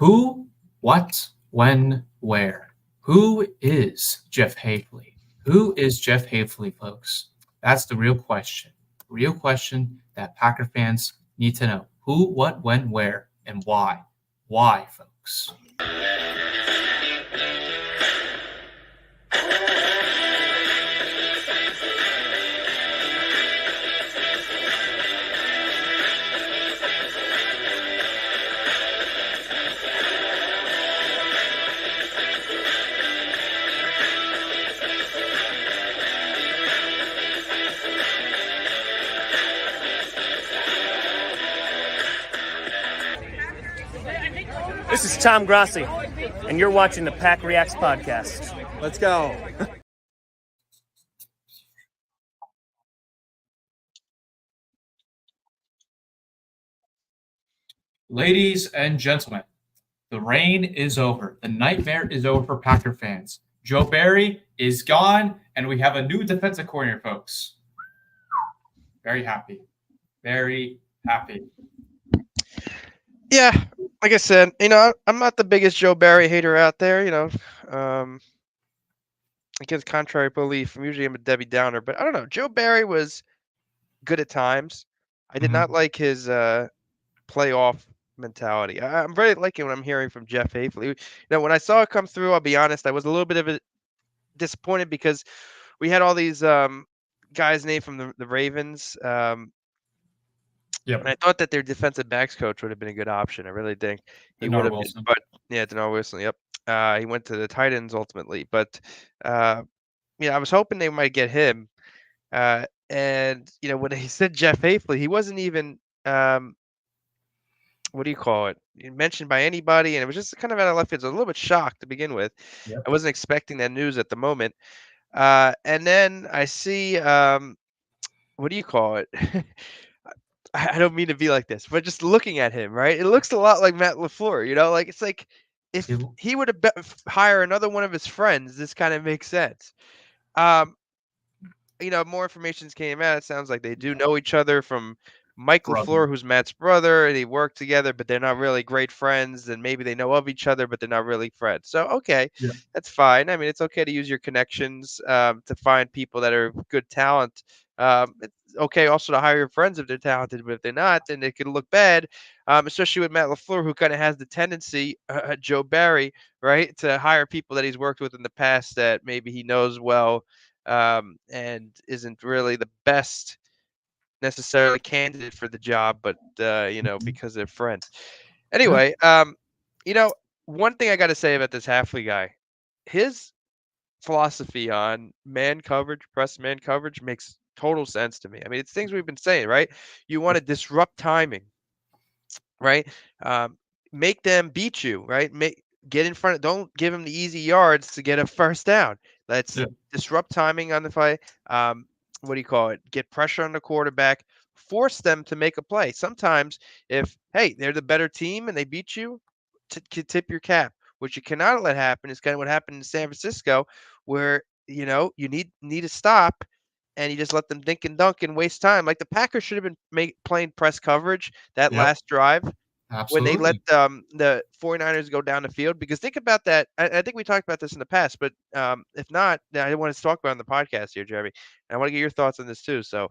Who, what, when, where? Who is Jeff Hafley? Who is Jeff Hafley, folks? That's the real question. Real question that Packer fans need to know. Who, what, when, where, and why? Why, folks? This is Tom Grossi, and you're watching the PackReacts podcast. Let's go. Ladies and gentlemen, the reign is over. The nightmare is over for Packer fans. Joe Barry is gone, and we have a new defensive coordinator, folks. Very happy. Very happy. Yeah, like I said, I'm not the biggest Joe Barry hater out there. Against contrary belief, usually I'm a Debbie Downer, but I don't know. Joe Barry was good at times. I did not like his playoff mentality. I'm very liking what I'm hearing from Jeff Hafley. When I saw it come through, I'll be honest, I was a little bit of a disappointed because we had all these guys named from the Ravens. Yep. And I thought that their defensive backs coach would have been a good option. I really think he would have been. But yeah, Denard Wilson. Yep. He went to the Titans ultimately, but I was hoping they might get him. And when he said Jeff Hafley, he wasn't even what do you call it? Mentioned by anybody, and it was just kind of out of left field. So I was a little bit shocked to begin with. Yep. I wasn't expecting that news at the moment. And then I see what do you call it? I don't mean to be like this, but just looking at him, right? It looks a lot like Matt LaFleur, like it's like if he would have hire another one of his friends, this kind of makes sense. More information came out. It sounds like they do know each other from Mike LaFleur, who's Matt's brother, and they work together, but they're not really great friends, and maybe they know of each other, but they're not really friends. So, okay, that's fine. I mean, it's okay to use your connections to find people that are good talent. It's okay also to hire your friends if they're talented, but if they're not, then it could look bad, especially with Matt LaFleur, who kind of has the tendency, Joe Barry, right, to hire people that he's worked with in the past that maybe he knows well and isn't really the best necessarily candidate for the job, but because they're friends. Anyway, one thing I got to say about this Hafley guy, his philosophy on man coverage, press man coverage makes total sense to me. I mean, it's things we've been saying, right? You want to disrupt timing, right? Make them beat you, right? Get in front. Don't give them the easy yards to get a first down. Let's disrupt timing on the play. What do you call it? Get pressure on the quarterback. Force them to make a play. Sometimes, if they're the better team and they beat you, tip your cap. What you cannot let happen is kind of what happened in San Francisco, where you need to stop, and you just let them dink and dunk and waste time. Like the Packers should have been playing press coverage that last drive. Absolutely. When they let the 49ers go down the field. Because think about that. I think we talked about this in the past, but if not, I want to talk about it on the podcast here, Jeremy. And I want to get your thoughts on this too. So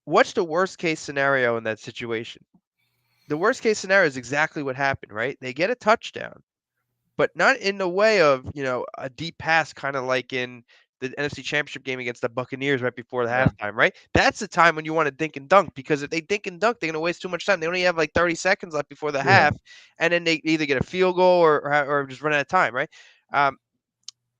what's the worst case scenario in that situation? The worst case scenario is exactly what happened, right? They get a touchdown, but not in the way of, a deep pass, kind of like in the NFC Championship game against the Buccaneers right before the halftime, right? That's the time when you want to dink and dunk, because if they dink and dunk, they're going to waste too much time. They only have like 30 seconds left before the half, and then they either get a field goal or just run out of time, right?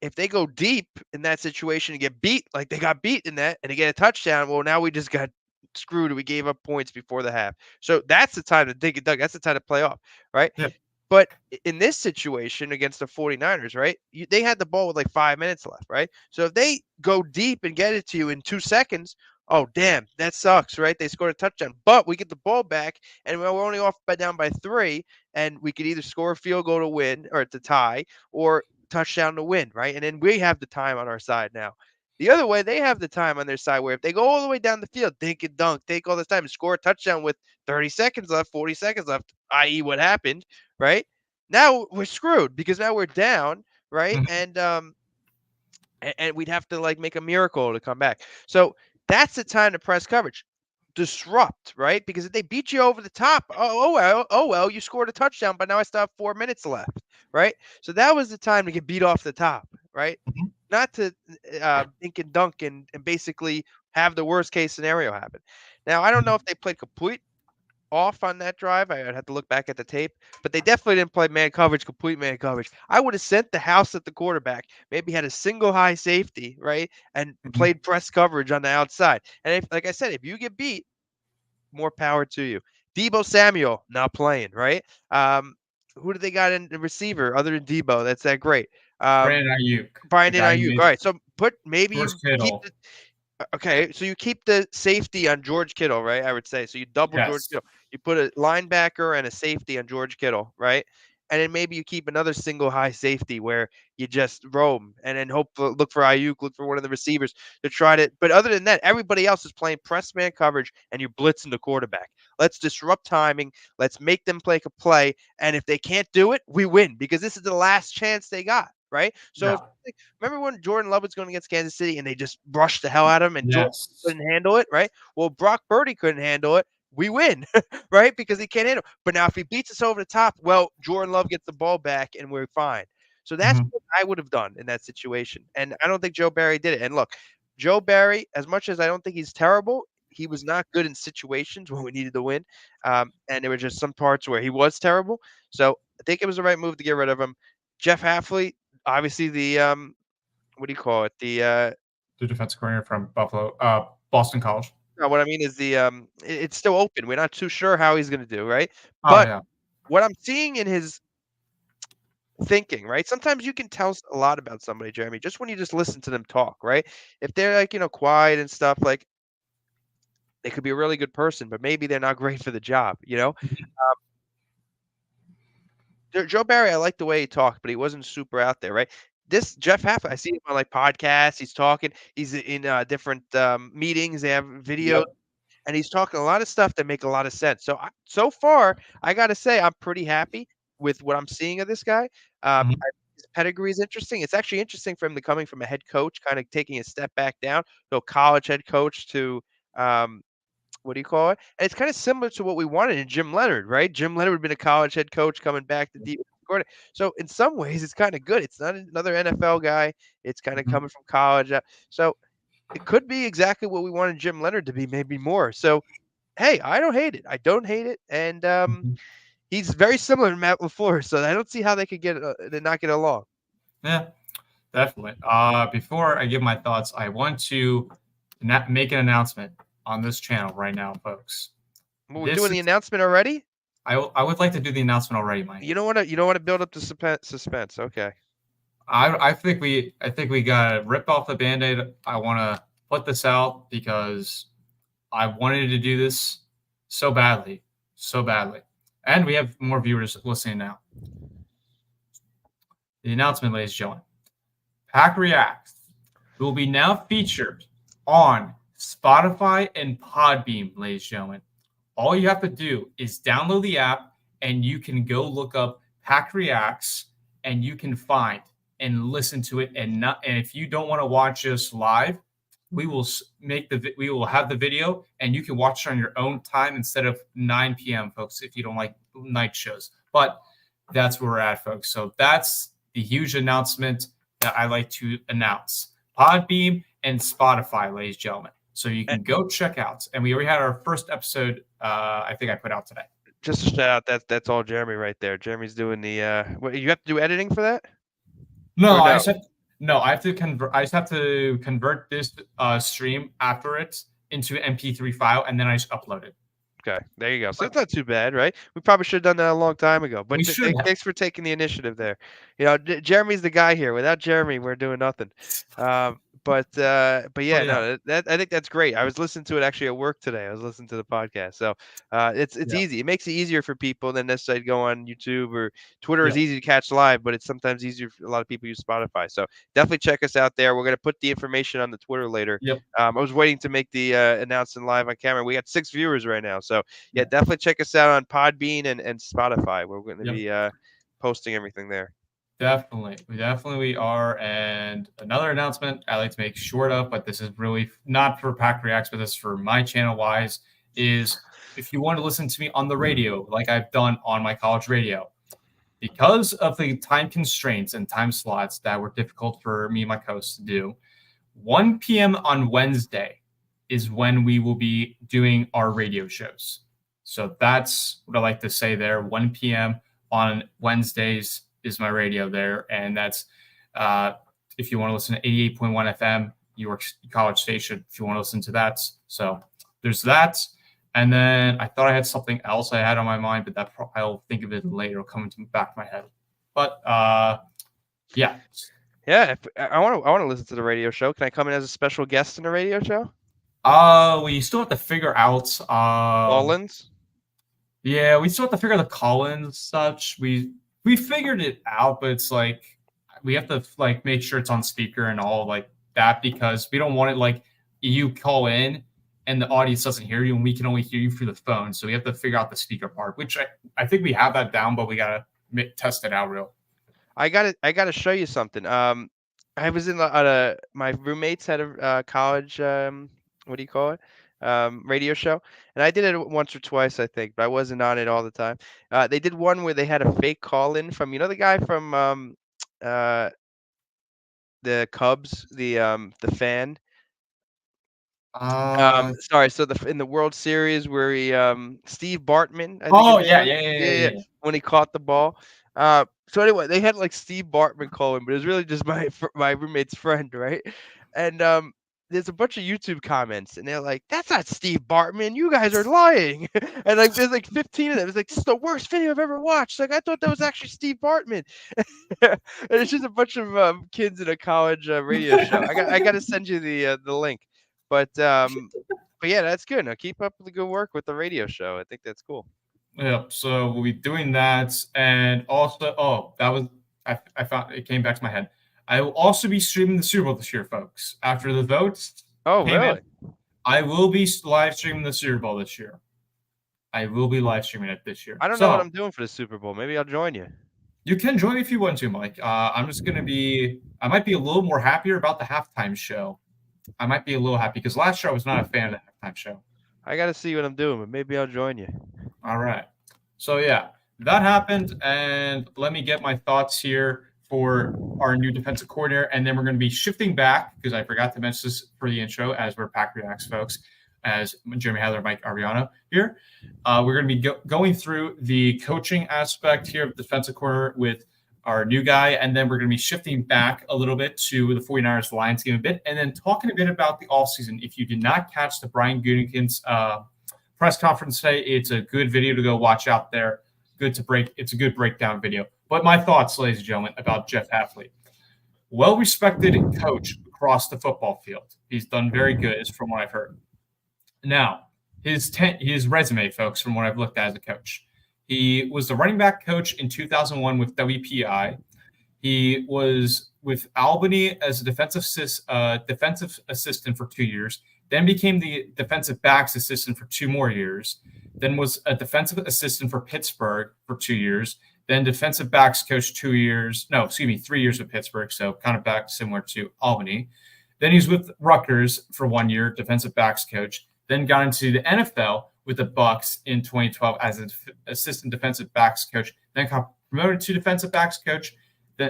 If they go deep in that situation and get beat, like they got beat in that, and they get a touchdown, well, now we just got screwed. We gave up points before the half. So that's the time to dink and dunk. That's the time to play off, right? Yeah. But in this situation against the 49ers, right, they had the ball with like 5 minutes left, right? So if they go deep and get it to you in 2 seconds, oh, damn, that sucks, right? They scored a touchdown. But we get the ball back, and we're only down by 3, and we could either score a field goal to win or to tie, or touchdown to win, right? And then we have the time on our side now. The other way, they have the time on their side where if they go all the way down the field, dink and dunk, take all this time and score a touchdown with 30 seconds left, 40 seconds left, i.e., what happened, right? Now we're screwed because now we're down, right? Mhm. And we'd have to like make a miracle to come back. So that's the time to press coverage. Disrupt, right? Because if they beat you over the top, oh well, you scored a touchdown, but now I still have 4 minutes left, right? So that was the time to get beat off the top, right? Mhm. Not to dink and dunk and basically have the worst case scenario happen. Now I don't know Mhm. if they played complete off on that drive. I'd have to look back at the tape, but they definitely didn't play man coverage, complete man coverage. I would have sent the house at the quarterback, maybe had a single high safety, right? And Mhm. played press coverage on the outside. And if, like I said, if you get beat, more power to you. Debo Samuel not playing, right? Who do they got in the receiver other than Debo? That's that great. Um, Brandon Ayuk, the Brandon guy who Ayuk. made All right, so maybe George you keep Kittle. the okay, so you keep the safety on George Kittle, right? I would say. So you double George Yes. Kittle. You put a linebacker and a safety on George Kittle, right? And then maybe you keep another single high safety where you just roam and then look for Ayuk, look for one of the receivers to try to. But other than that, everybody else is playing press man coverage and you're blitzing the quarterback. Let's disrupt timing. Let's make them play a play. And if they can't do it, we win because this is the last chance they got, right? So if Yeah. remember when Jordan Love was going against Kansas City and they just rushed the hell out of him and Jordan Yes. couldn't handle it, right? Well, Brock Purdy couldn't handle it. We win, right? Because he can't handle it. But now if he beats us over the top, well, Jordan Love gets the ball back and we're fine. So that's Mhm. what I would have done in that situation. And I don't think Joe Barry did it. And look, Joe Barry, as much as I don't think he's terrible, he was not good in situations when we needed to win. And there were just some parts where he was terrible. So I think it was the right move to get rid of him. Jeff Hafley, obviously the what do you call it? The defensive coordinator from Buffalo, Boston College. No, what I mean is it's still open. We're not too sure how he's gonna do, right? Oh But yeah. what I'm seeing in his thinking, right? Sometimes you can tell a lot about somebody, Jeremy, just when you just listen to them talk, right? If they're like, quiet and stuff, like they could be a really good person, but maybe they're not great for the job, you know? Mhm. Joe Barry, I like the way he talked, but he wasn't super out there, right? This Jeff Hafley, I see him on like podcasts. He's talking. He's in different meetings. They have videos, Yep. and he's talking a lot of stuff that make a lot of sense. So so far, I got to say, I'm pretty happy with what I'm seeing of this guy. Mhm. His pedigree is interesting. It's actually interesting for him to coming from a head coach, kind of taking a step back down, so college head coach to um, what do you call it? And it's kind of similar to what we wanted in Jim Leonard, right? Jim Leonard had been a college head coach coming back to deep coordinator. So in some ways, it's kind of good. It's not another NFL guy. It's kind of Mhm. coming from college. So it could be exactly what we wanted Jim Leonard to be, maybe more. So hey, I don't hate it. I don't hate it, and Mhm. he's very similar to Matt LaFleur. So I don't see how they could they not get along. Yeah, definitely. Before I give my thoughts, I want to make an announcement on this channel right now, folks. Well, we're This doing is the announcement already. I would like to do the announcement already, Mike. You don't want to build up the suspense. Okay. I think we gotta rip off the band-aid. I wanna put this out because I wanted to do this so badly. So badly. And we have more viewers listening now. The announcement, ladies and gentlemen. PackReacts will be now featured on Spotify and Podbeam, ladies and gentlemen. All you have to do is download the app and you can go look up PackReacts and you can find and listen to it. And if you don't want to watch us live, we will have the video and you can watch it on your own time instead of 9 p.m. folks if you don't like night shows. But that's where we're at, folks. So that's the huge announcement that I like to announce. Podbeam and Spotify, ladies and gentlemen. So you can go check out. And we already had our first episode, I think I put out today. Just a shout out. That's all Jeremy right there. Jeremy's doing the. What, you have to do editing for that, No, or I no? just have no, I have to convert. I just have to convert this stream after it into an MP3 file, and then I just upload it. Okay, there you go. So But it's not too bad, right? We probably should have done that a long time ago. But we should have. thanks for taking the initiative there. Jeremy's the guy here. Without Jeremy, we're doing nothing. But yeah, yeah. no, that I think that's great. I was listening to it actually at work today. I was listening to the podcast, so it's Yeah. easy. It makes it easier for people than necessarily go on YouTube or Twitter is Yep. easy to catch live, but it's sometimes easier for a lot of people use Spotify. So definitely check us out there. We're gonna put the information on the Twitter later. Yep. I was waiting to make the announcement live on camera. We got 6 viewers right now, so yeah, Yeah. definitely check us out on Podbean and Spotify. We're going to Yep. be posting everything there. Definitely. We are. And another announcement I like to make short of, but this is really not for PackReacts, but this is for my channel wise, is if you want to listen to me on the radio, like I've done on my college radio, because of the time constraints and time slots that were difficult for me and my hosts to do, 1 p.m. on Wednesday is when we will be doing our radio shows. So that's what I like to say there. 1 p.m. on Wednesdays is my radio there. And that's if you want to listen to 88.1 FM, York College Station, if you want to listen to that. So there's that. And then I thought I had something else I had on my mind, but I'll think of it later. It'll come into back of my head. But yeah. Yeah, if, I want to listen to the radio show. Can I come in as a special guest in the radio show? We still have to figure out Collins. Yeah, we still have to figure out the call-ins such. We figured it out, but it's like we have to like make sure it's on speaker and all like that because we don't want it like you call in and the audience doesn't hear you and we can only hear you through the phone. So we have to figure out the speaker part, which I think we have that down, but we gotta test it out real. I gotta show you something. I was in my roommates had a college what do you call it? Radio show, and I did it once or twice, I think, but I wasn't on it all the time. They did one where they had a fake call in from the guy from the Cubs, the fan. Sorry. So in the World Series where he Steve Bartman, I think Oh his name yeah, was. yeah. When he caught the ball. So anyway, they had like Steve Bartman calling, but it was really just my roommate's friend, right? And there's a bunch of YouTube comments, and they're like, "That's not Steve Bartman. You guys are lying." And like there's like 15 of them. It's like it's the worst video I've ever watched. Like I thought that was actually Steve Bartman. And it's just a bunch of kids in a college radio show. I got to send you the link. But yeah, that's good. Now keep up the good work with the radio show. I think that's cool. Yep. So we'll be doing that, and also, that was I found it came back to my head. I will also be streaming the Super Bowl this year, folks. After the votes, really? I will be live streaming the Super Bowl this year. I will be live streaming it this year. I don't know what I'm doing for the Super Bowl. Maybe I'll join you. You can join me if you want to, Mike. I'm just gonna be. I might be a little more happier about the halftime show. I might be a little happy because last year I was not a fan of the halftime show. I got to see what I'm doing, but maybe I'll join you. All right. So, yeah, that happened. And let me get my thoughts here for our new defensive coordinator. And then we're going to be shifting back because I forgot to mention this for the intro as we're PackReacts folks, as Jeremy Hadler, Mike Ariano here. We're going to be going through the coaching aspect here of defensive corner with our new guy, and then we're going to be shifting back a little bit to the 49ers Lions game a bit, and then talking a bit about the offseason. If you did not catch the Brian Gutekunst's press conference today, it's a good video to go watch out there. It's a good breakdown video. But my thoughts, ladies and gentlemen, about Jeff Hafley. Well-respected coach across the football field. He's done very good, is from what I've heard. Now, his resume, folks, from what I've looked at as a coach. He was the running back coach in 2001 with WPI. He was with Albany as a defensive assistant for 2 years, then became the defensive backs assistant for 2 more years, then was a defensive assistant for Pittsburgh for 2 years, then defensive backs coach 3 years with Pittsburgh, so kind of back similar to Albany. Then he's with Rutgers for 1 year, defensive backs coach, then got into the NFL with the Bucs in 2012 as an assistant defensive backs coach, then got promoted to defensive backs coach.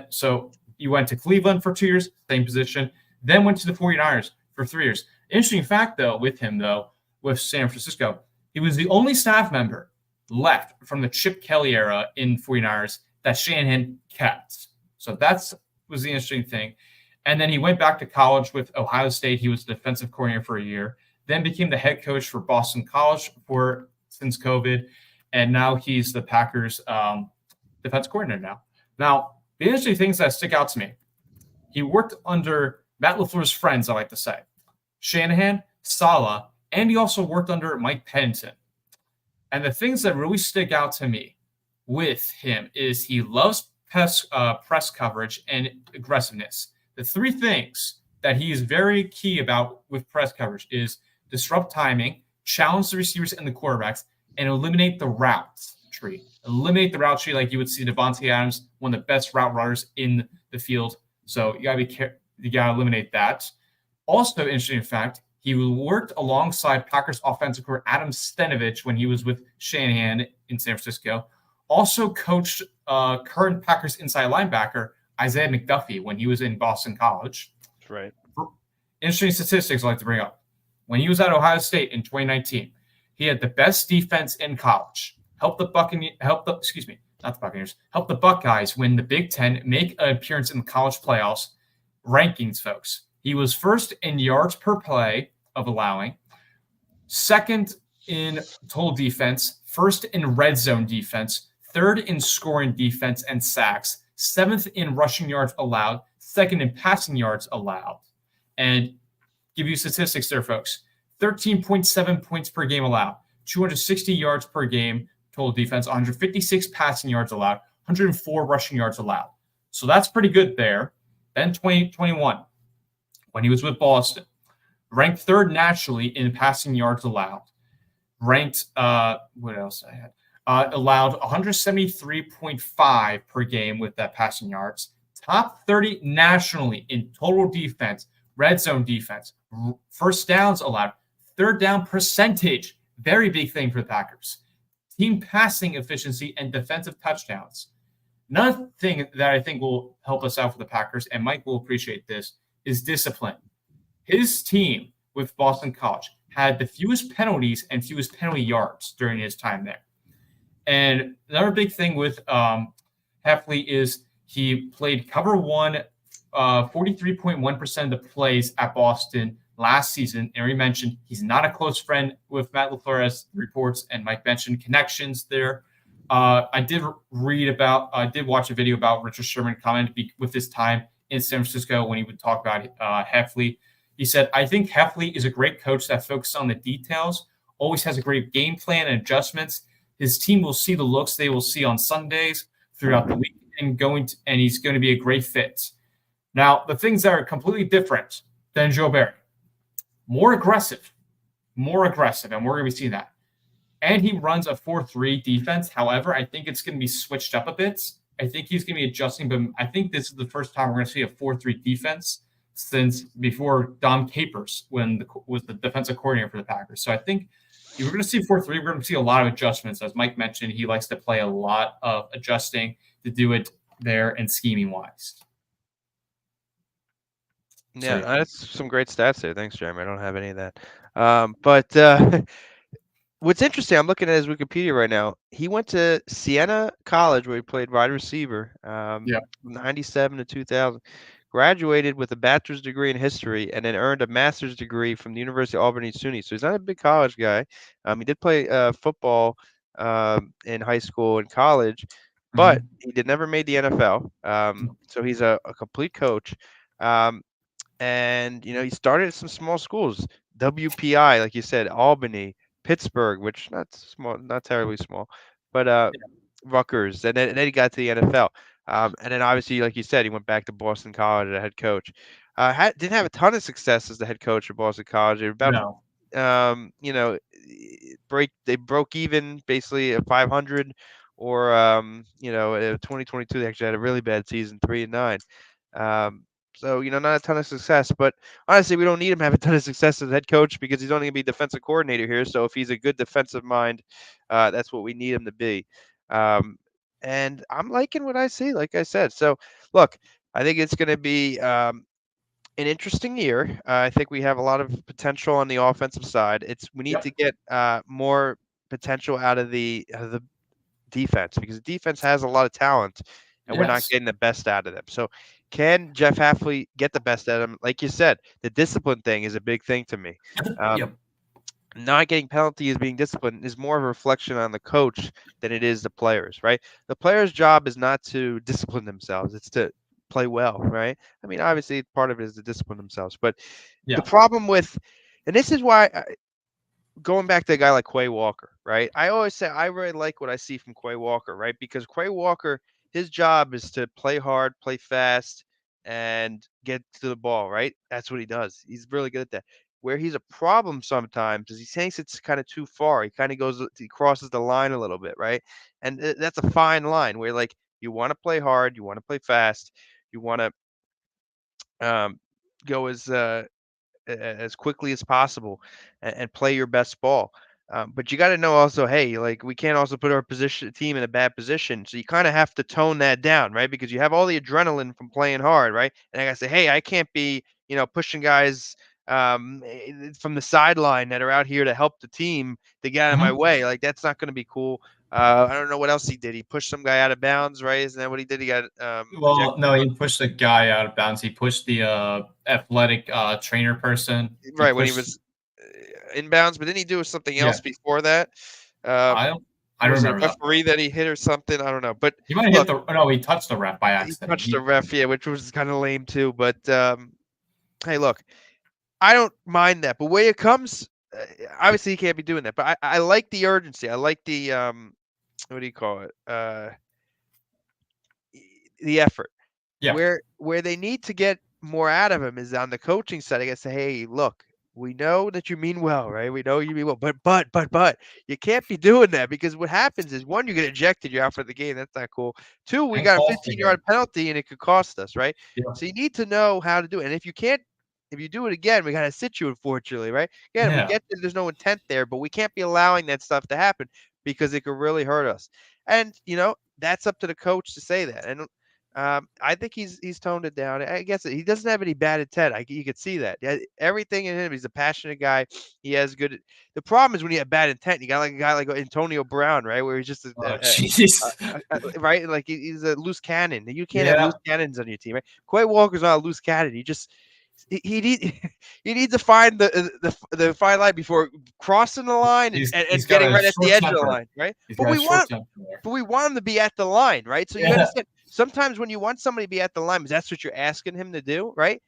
So you went to Cleveland for 2 years, same position, then went to the 49ers for 3 years. Interesting fact, though, with San Francisco, he was the only staff member left from the Chip Kelly era in 49ers that Shanahan kept. So that was the interesting thing. And then he went back to college with Ohio State. He was the defensive coordinator for a year, then became the head coach for Boston College since COVID, and now he's the Packers defense coordinator now. Now, the interesting things that stick out to me, he worked under Matt LaFleur's friends, I like to say. Shanahan, Saleh, and he also worked under Mike Pennington. And the things that really stick out to me with him is he loves press coverage and aggressiveness. The three things that he is very key about with press coverage is disrupt timing, challenge the receivers and the quarterbacks, and eliminate the route tree. Eliminate the route tree like you would see Devontae Adams, one of the best route runners in the field. So you gotta eliminate that. Also, interesting fact, he worked alongside Packers offensive coordinator Adam Stenavich when he was with Shanahan in San Francisco. Also coached current Packers inside linebacker Isaiah McDuffie when he was in Boston College. That's right. Interesting statistics I'd like to bring up. When he was at Ohio State in 2019, he had the best defense in college. Helped the Buckeyes win the Big Ten, make an appearance in the college playoffs. Rankings, folks. He was first in yards per play of allowing, second in total defense, first in red zone defense, third in scoring defense and sacks, seventh in rushing yards allowed, second in passing yards allowed. And give you statistics there, folks. 13.7 points per game allowed, 260 yards per game total defense, 156 passing yards allowed, 104 rushing yards allowed. So that's pretty good there. Then 2021, when he was with Boston, ranked third nationally in passing yards allowed. Ranked, what else I had? Allowed 173.5 per game with that passing yards. Top 30 nationally in total defense, red zone defense, first downs allowed, third down percentage, very big thing for the Packers. Team passing efficiency and defensive touchdowns. Another thing that I think will help us out for the Packers, and Mike will appreciate this, is discipline. His team with Boston College had the fewest penalties and fewest penalty yards during his time there. And another big thing with Hafley is he played cover one 43.1% of the plays at Boston last season. And we mentioned he's not a close friend with Matt LaFleur, as reports and Mike mentioned connections there. I did watch a video about Richard Sherman comment with his time in San Francisco when he would talk about Hafley. He said, I think Hafley is a great coach that focuses on the details, always has a great game plan and adjustments. His team will see the looks they will see on Sundays throughout the week and he's going to be a great fit. Now, the things that are completely different than Joe Barry, more aggressive, and we're going to be seeing that. And he runs a 4-3 defense. However, I think it's going to be switched up a bit. I think he's going to be adjusting, but I think this is the first time we're going to see a 4-3 defense since before Dom Capers was the defensive coordinator for the Packers. So I think if we're going to see 4-3, we're going to see a lot of adjustments. As Mike mentioned, he likes to play a lot of adjusting to do it there and scheming-wise. Yeah, that's some great stats there. Thanks, Jeremy. I don't have any of that. But what's interesting, I'm looking at his Wikipedia right now. He went to Siena College where he played wide receiver from 97 to 2000. Graduated with a bachelor's degree in history and then earned a master's degree from the University of Albany SUNY. So he's not a big college guy. He did play football in high school and college, but he never made the NFL. So he's a complete coach. And, he started at some small schools, WPI, like you said, Albany, Pittsburgh, which not terribly small, but Rutgers. And then he got to the NFL. And then obviously, like you said, he went back to Boston College as a head coach. Didn't have a ton of success as the head coach at Boston College. They were about, they broke even basically at 500, or 2022 they actually had a really bad season, 3-9. So, not a ton of success, but honestly, we don't need him to have a ton of success as head coach because he's only going to be defensive coordinator here. So if he's a good defensive mind, that's what we need him to be. And I'm liking what I see, like I said. So, look, I think it's going to be an interesting year. I think we have a lot of potential on the offensive side. We need to get more potential out of the defense because the defense has a lot of talent, and we're not getting the best out of them. So, can Jeff Hafley get the best out of him? Like you said, the discipline thing is a big thing to me. Not getting penalties, being disciplined is more of a reflection on the coach than it is the players, right? The players' job is not to discipline themselves. It's to play well, right? I mean, obviously, part of it is to discipline themselves, but the Yeah. problem with, and this is why, going back to a guy like Quay Walker, right? I always say I really like what I see from Quay Walker, right? Because Quay Walker, his job is to play hard, play fast, and get to the ball, right? That's what he does. He's really good at that. Where he's a problem sometimes is he thinks it's kind of too far. He crosses the line a little bit, right? And that's a fine line where, like, you want to play hard, you want to play fast, you want to go as quickly as possible and play your best ball. But you got to know also, hey, like, we can't also put our team in a bad position. So you kind of have to tone that down, right? Because you have all the adrenaline from playing hard, right? And I got to say, hey, I can't be, pushing guys from the sideline that are out here to help the team to get out of my Mhm. way. Like, that's not going to be cool. I don't know what else he did. He pushed some guy out of bounds, right? Isn't that what he did? He got Well, ejected. no, he pushed the guy out of bounds. He pushed the athletic trainer person. He Right, when he pushed. was inbounds, but didn't he do something Yeah, else before that? I Um, don't. I don't was it a remember that part. referee that he hit or something? I don't know. But He might have hit look, the. No, he touched the ref by he accident. touched the ref, yeah, which was kind of lame too. But hey, look, I don't mind that. But when it comes, obviously he can't be doing that. But I like the urgency. I like the what do you call it? The effort. Yeah. Where they need to get more out of him is on the coaching side. I guess say, hey, look, we know that you mean well, right? We know you mean well, but you can't be doing that, because what happens is, one, you get ejected, you're out for the game. That's not cool. Two, we And got a cost the 15-yard game. penalty and it could cost us, right? Yeah. So you need to know how to do it. And if you can't, if you do it again, we gotta sit you, unfortunately, right? Again, we Yeah. get that there's no intent there, but we can't be allowing that stuff to happen because it could really hurt us. And that's up to the coach to say that. And I think he's toned it down. I guess he doesn't have any bad intent. You could see that. Yeah, everything in him. He's a passionate guy. He has good. The problem is when you have bad intent. You got like a guy like Antonio Brown, right? Where he's just Oh, jeez. right, like he's a loose cannon. You can't have Yeah. loose cannons on your team, right? Quay Walker's not a loose cannon. He need he needs to find the fine line before crossing the line and, He's and, he's and got getting a right at the short edge of the temper. line, right? He's But got a we short want temper there. but we want him to be at the line, right? So you Yeah. understand, sometimes when you want somebody to be at the line, because that's what you're asking him to do, right?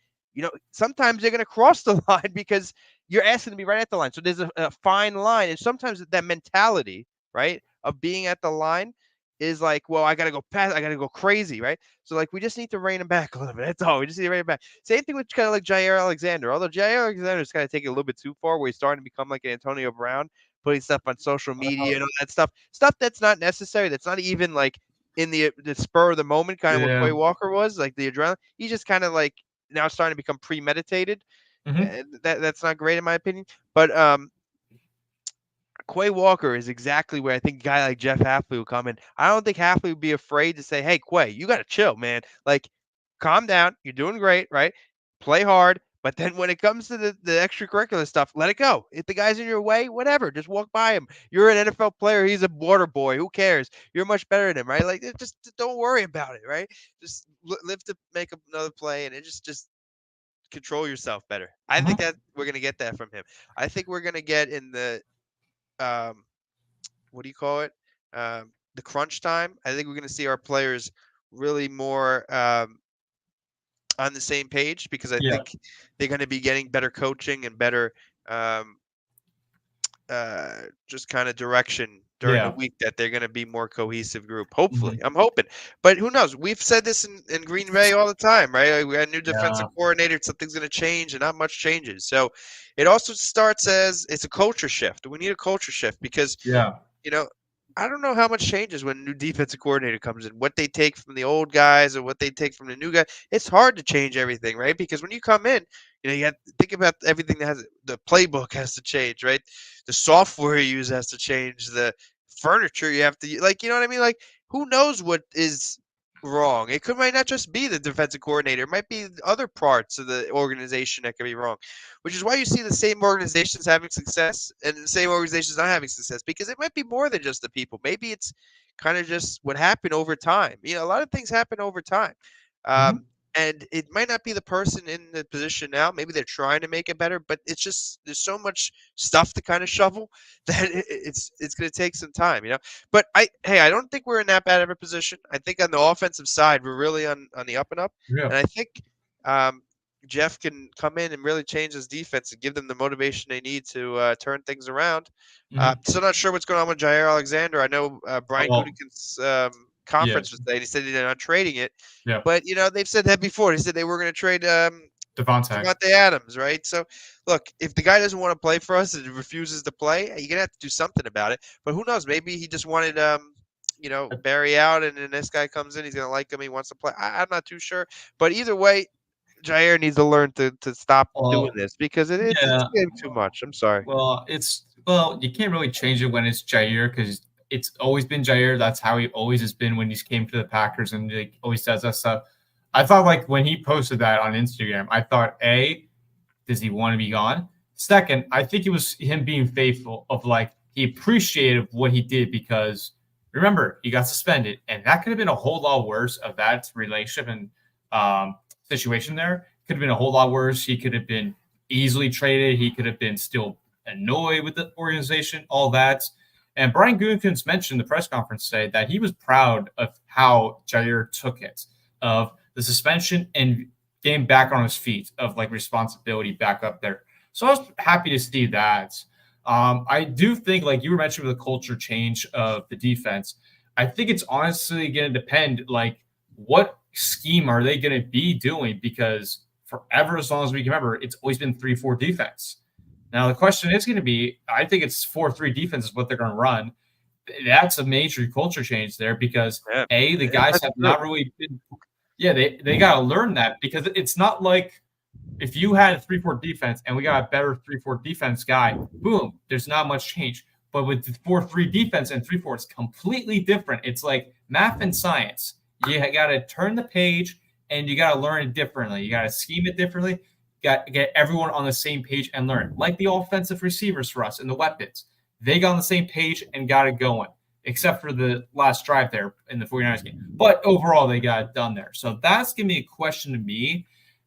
Sometimes they're going to cross the line because you're asking to be right at the line. So there's a fine line. And sometimes that mentality, right, of being at the line is like, well, I got to go past, I got to go crazy, right? So, like, we just need to rein him back a little bit. That's all. We just need to rein him back. Same thing with kind of like Jair Alexander. Although Jair Alexander is kind of taking it a little bit too far, where he's starting to become like an Antonio Brown, putting stuff on social media and all that stuff that's not necessary. That's not even like in the spur of the moment, kind of what Yeah. Quay Walker was, like the adrenaline. He's just kind of like now starting to become premeditated. Mhm. That's not great in my opinion. But Quay Walker is exactly where I think a guy like Jeff Hafley will come in. I don't think Hafley would be afraid to say, "Hey, Quay, you got to chill, man. Like, calm down. You're doing great, right? Play hard." But then when it comes to the extracurricular stuff, let it go. If the guy's in your way, whatever, just walk by him. You're an NFL player. He's a water boy. Who cares? You're much better than him, right? Like, just don't worry about it, right? Just live to make another play, and it just control yourself better. I think Mhm. that we're gonna get that from him. I think we're gonna get in the um, what do you call it? The crunch time. I think we're going to see our players really more on the same page, because I Yeah. think they're going to be getting better coaching and better um, just kind of direction during the Yeah. week, that they're going to be more cohesive group. Hopefully, Mhm. I'm hoping, but who knows? We've said this in Green Bay all the time, right? Like, we got a new defensive Yeah. coordinator. Something's going to change, and not much changes. So it also starts as it's a culture shift. We need a culture shift, because Yeah. you know, I don't know how much changes when a new defensive coordinator comes in. What they take from the old guys or what they take from the new guy. It's hard to change everything, right? Because when you come in, you got to think about everything that has the playbook has to change, right? The software you use has to change. The furniture you have to like, you know what I mean? Like, who knows what is wrong? Might not just be the defensive coordinator. It might be other parts of the organization that could be wrong, which is why you see the same organizations having success and the same organizations not having success, because it might be more than just the people. Maybe it's kind of just what happened over time. A lot of things happen over time. Mhm. Um, And it might not be the person in the position now. Maybe they're trying to make it better, but it's just there's so much stuff to kind of shovel that it's going to take some time, But I don't think we're in that bad of a position. I think on the offensive side, we're really on the up and up, Yeah. and I think um, Jeff can come in and really change his defense and give them the motivation they need to turn things around. Still not sure what's going on with Jair Alexander. I know Brian Well, Gutekunst's yeah, conference was today. He said they're not trading it. yeah. But they've said that before. They said they were going to trade Devontae. Devontae Adams, right? So, look, if the guy doesn't want to play for us and refuses to play, you're gonna have to do something about it. But who knows? Maybe he just wanted Barry out, and then this guy comes in. He's gonna like him. He wants to play. I'm not too sure. But either way, Jair needs to learn to stop doing Well, this because it's yeah. getting too much. I'm sorry. Well, you can't really change it when it's Jair because it's always been Jair. That's how he always has been when he's came to the Packers and he always does that stuff. I thought like when he posted that on Instagram, I thought, A, does he want to be gone? Second, I think it was him being faithful of like he appreciated what he did because remember, he got suspended and that could have been a whole lot worse of that relationship and situation there. Could have been a whole lot worse. He could have been easily traded. He could have been still annoyed with the organization, all that. And Brian Gutekunst mentioned in the press conference today that he was proud of how Jair took it, of the suspension and getting back on his feet, of like responsibility back up there. So I was happy to see that. I do think, like you were mentioning, with the culture change of the defense, I think it's honestly going to depend, like, what scheme are they going to be doing? Because forever, as long as we can remember, it's always been 3-4 defense. Now, the question is going to be, I think it's 4-3 defense is what they're going to run. That's a major culture change there because, the guys have not really been – yeah, they got to learn that because it's not like if you had a 3-4 defense and we got a better 3-4 defense guy, boom, there's not much change. But with the 4-3 defense and 3-4, it's completely different. It's like math and science. You got to turn the page and you got to learn it differently. You got to scheme it differently. Got to get everyone on the same page and learn. Like the offensive receivers for us and the weapons. They got on the same page and got it going, except for the last drive there in the 49ers game. But overall, they got it done there. So that's going to be a question to me.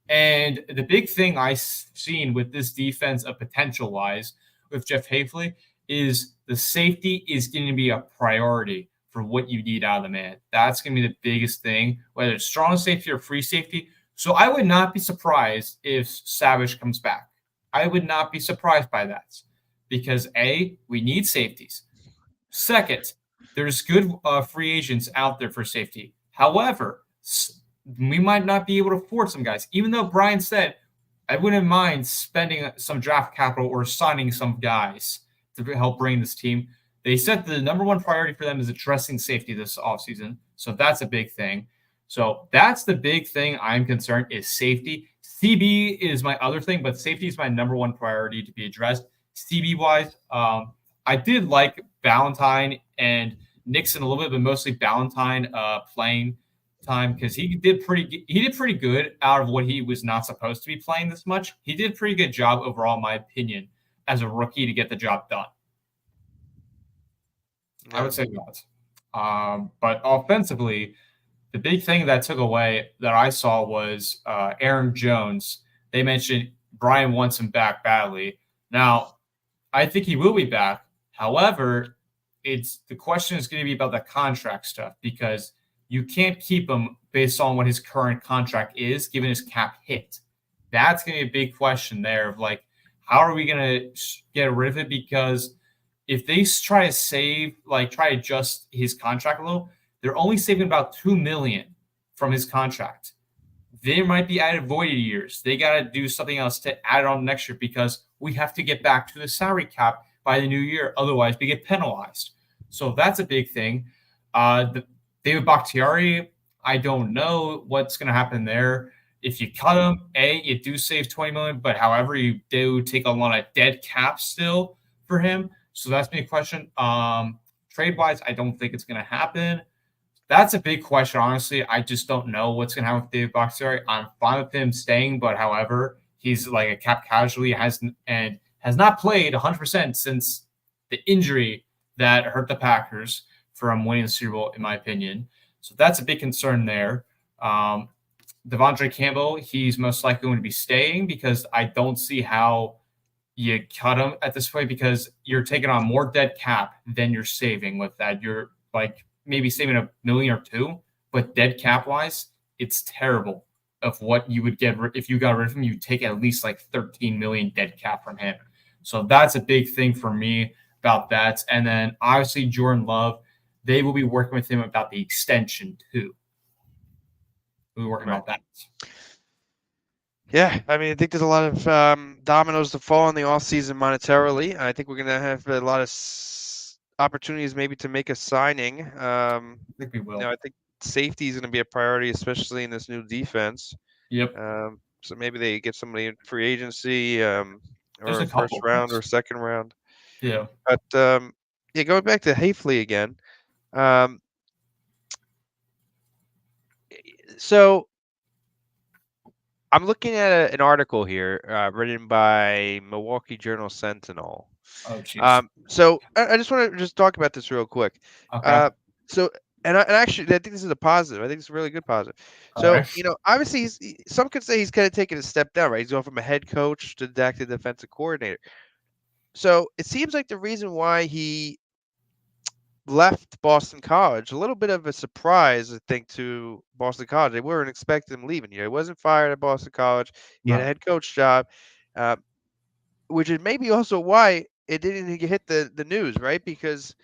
And the big thing I've seen with this defense of potential-wise with Jeff Hafley is the safety is going to be a priority for what you need out of the man. That's going to be the biggest thing, whether it's strong safety or free safety. So I would not be surprised if Savage comes back. I would not be surprised by that because, A, we need safeties. Second, there's good free agents out there for safety. However, we might not be able to afford some guys. Even though Brian said, I wouldn't mind spending some draft capital or signing some guys to help bring this team. They said the number one priority for them is addressing safety this offseason. So that's a big thing. So that's the big thing I'm concerned is safety. CB is my other thing, but safety is my number one priority to be addressed. CB-wise, I did like Valentine and Nixon a little bit, but mostly Valentine playing time because he did pretty good out of what he was not supposed to be playing this much. He did a pretty good job overall, in my opinion, as a rookie to get the job done. Yeah. I would say that. But offensively, the big thing that took away that I saw was Aaron Jones. They mentioned Brian wants him back badly. Now, I think he will be back. However, the question is going to be about the contract stuff because you can't keep him based on what his current contract is, given his cap hit. That's going to be a big question there of like, how are we going to get rid of it? Because if they try to adjust his contract a little, they're only saving about $2 million from his contract. There might be added voided years. They got to do something else to add on next year because we have to get back to the salary cap by the new year. Otherwise, we get penalized. So that's a big thing. David Bakhtiari, I don't know what's going to happen there. If you cut him, you do save $20 million, but however, you do take a lot of dead cap still for him. So that's my question. Trade-wise, I don't think it's going to happen. That's a big question, honestly. I just don't know what's going to happen with David Bakhtiari. I'm fine with him staying, but however, he's like a cap casualty has not played 100% since the injury that hurt the Packers from winning the Super Bowl, in my opinion. So that's a big concern there. Devondre Campbell, he's most likely going to be staying because I don't see how you cut him at this point because you're taking on more dead cap than you're saving with that. You're like maybe saving $1 million or $2 million, but dead cap wise, it's terrible of what you would get if you got rid of him. You take at least like 13 million dead cap from him. So that's a big thing for me about that. And then obviously Jordan Love, they will be working with him about the extension too. We'll be working about that. Yeah, I mean, I think there's a lot of dominoes to fall in the offseason monetarily. I think we're going to have a lot of opportunities maybe to make a signing. I think we will. I think safety is going to be a priority, especially in this new defense. Yep. So maybe they get somebody in free agency or a first round or second round. Yeah. But going back to Hafley again. So I'm looking at an article here written by Milwaukee Journal Sentinel. Oh, jeez. So I just want to just talk about this real quick. Okay. And actually, I think this is a positive. I think it's a really good positive. So, obviously, some could say he's kind of taking a step down, right? He's going from a head coach to the active defensive coordinator. So it seems like the reason why he left Boston College, a little bit of a surprise, I think, to Boston College. They weren't expecting him leaving. He wasn't fired at Boston College. He had a head coach job, which is maybe also why it didn't hit the news, right? Because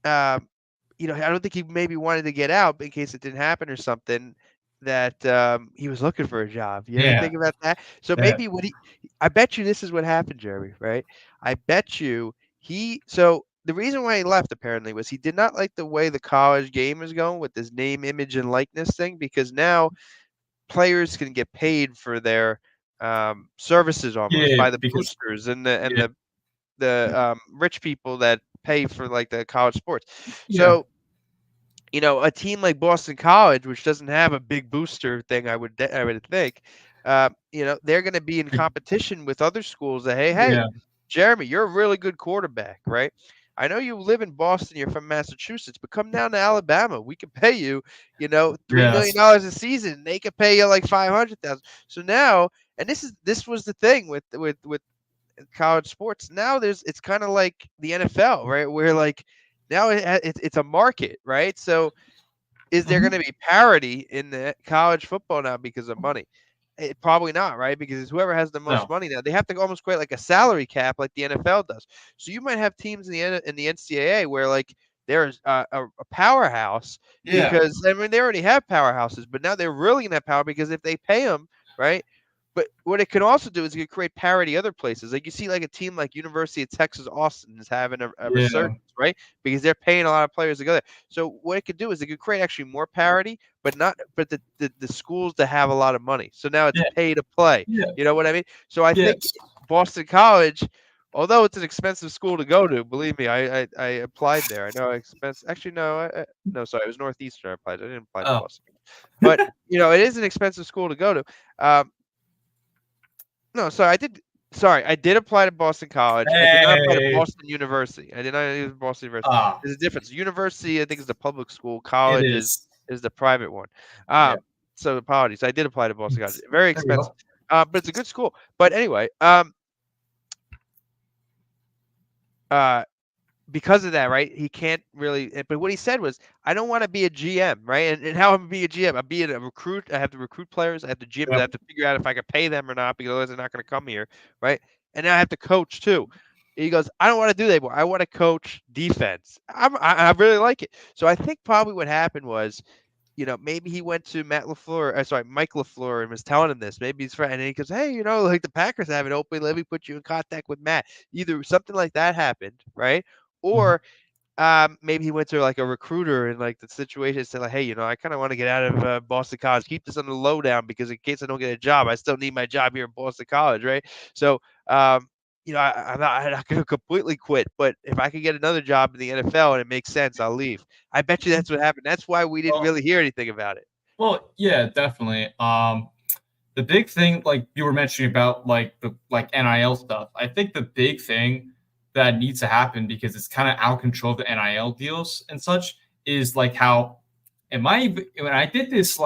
I don't think he maybe wanted to get out in case it didn't happen or something, that he was looking for a job. You ever think about that? So maybe I bet you this is what happened, Jeremy, right? I bet you the reason why he left apparently was he did not like the way the college game is going with this name, image, and likeness thing, because now players can get paid for their services almost by the boosters and the rich people that pay for like the college sports. So, a team like Boston College, which doesn't have a big booster thing, I would think, they're going to be in competition with other schools that, hey, Jeremy, you're a really good quarterback, right? I know you live in Boston, you're from Massachusetts, but come down to Alabama. We can pay you, $3 million a season. They could pay you like $500,000. So now, and this was the thing with college sports. Now it's kind of like the NFL, right? Where like now it's a market, right? So is there going to be parity in the college football now because of money? Probably not, right? Because whoever has the most money now, they have to almost create like a salary cap like the NFL does. So you might have teams in the NCAA where like there's a powerhouse because I mean they already have powerhouses, but now they're really going to have power because if they pay them, right? But what it can also do is it can create parity other places. Like you see like a team like University of Texas Austin is having a resurgence, right? Because they're paying a lot of players to go there. So what it could do is it could create actually more parity, but the schools that have a lot of money. So now it's pay to play. You know what I mean? So I think Boston College, although it's an expensive school to go to, believe me, I applied there. I know expensive. Actually, no, no, sorry, it was Northeastern. I applied. I didn't apply to Boston. But it is an expensive school to go to. No, sorry, I did. Sorry, I did apply to Boston College. I did not apply to Boston University. I did not use Boston University. There's a difference. University, I think, is the public school. College is the private one. So apologies. I did apply to Boston College. Very expensive, but it's a good school. But anyway, because of that, right? He can't really. But what he said was, "I don't want to be a GM, right? And how I'm gonna be a GM? I'm being a recruit. I have to recruit players. I have to GM. I have to figure out if I can pay them or not, because otherwise they're not going to come here, right? And now I have to coach too." He goes, "I don't want to do that anymore. I want to coach defense. I really like it." So I think probably what happened was, maybe he went to Mike LaFleur, and was telling him this. Maybe his friend, and he goes, "Hey, like the Packers have it open. Let me put you in contact with Matt." Either something like that happened, right? Or maybe he went to like a recruiter in like the situation and said like, "Hey, I kind of want to get out of Boston College. Keep this on the lowdown because in case I don't get a job, I still need my job here in Boston College, right?" So, I'm not going to completely quit, but if I could get another job in the NFL and it makes sense, I'll leave. I bet you that's what happened. That's why we didn't really hear anything about it. Well, yeah, definitely. The big thing, like you were mentioning about like the NIL stuff, I think the big thing that needs to happen, because it's kind of out of control of the NIL deals and such, is like how And when I did this,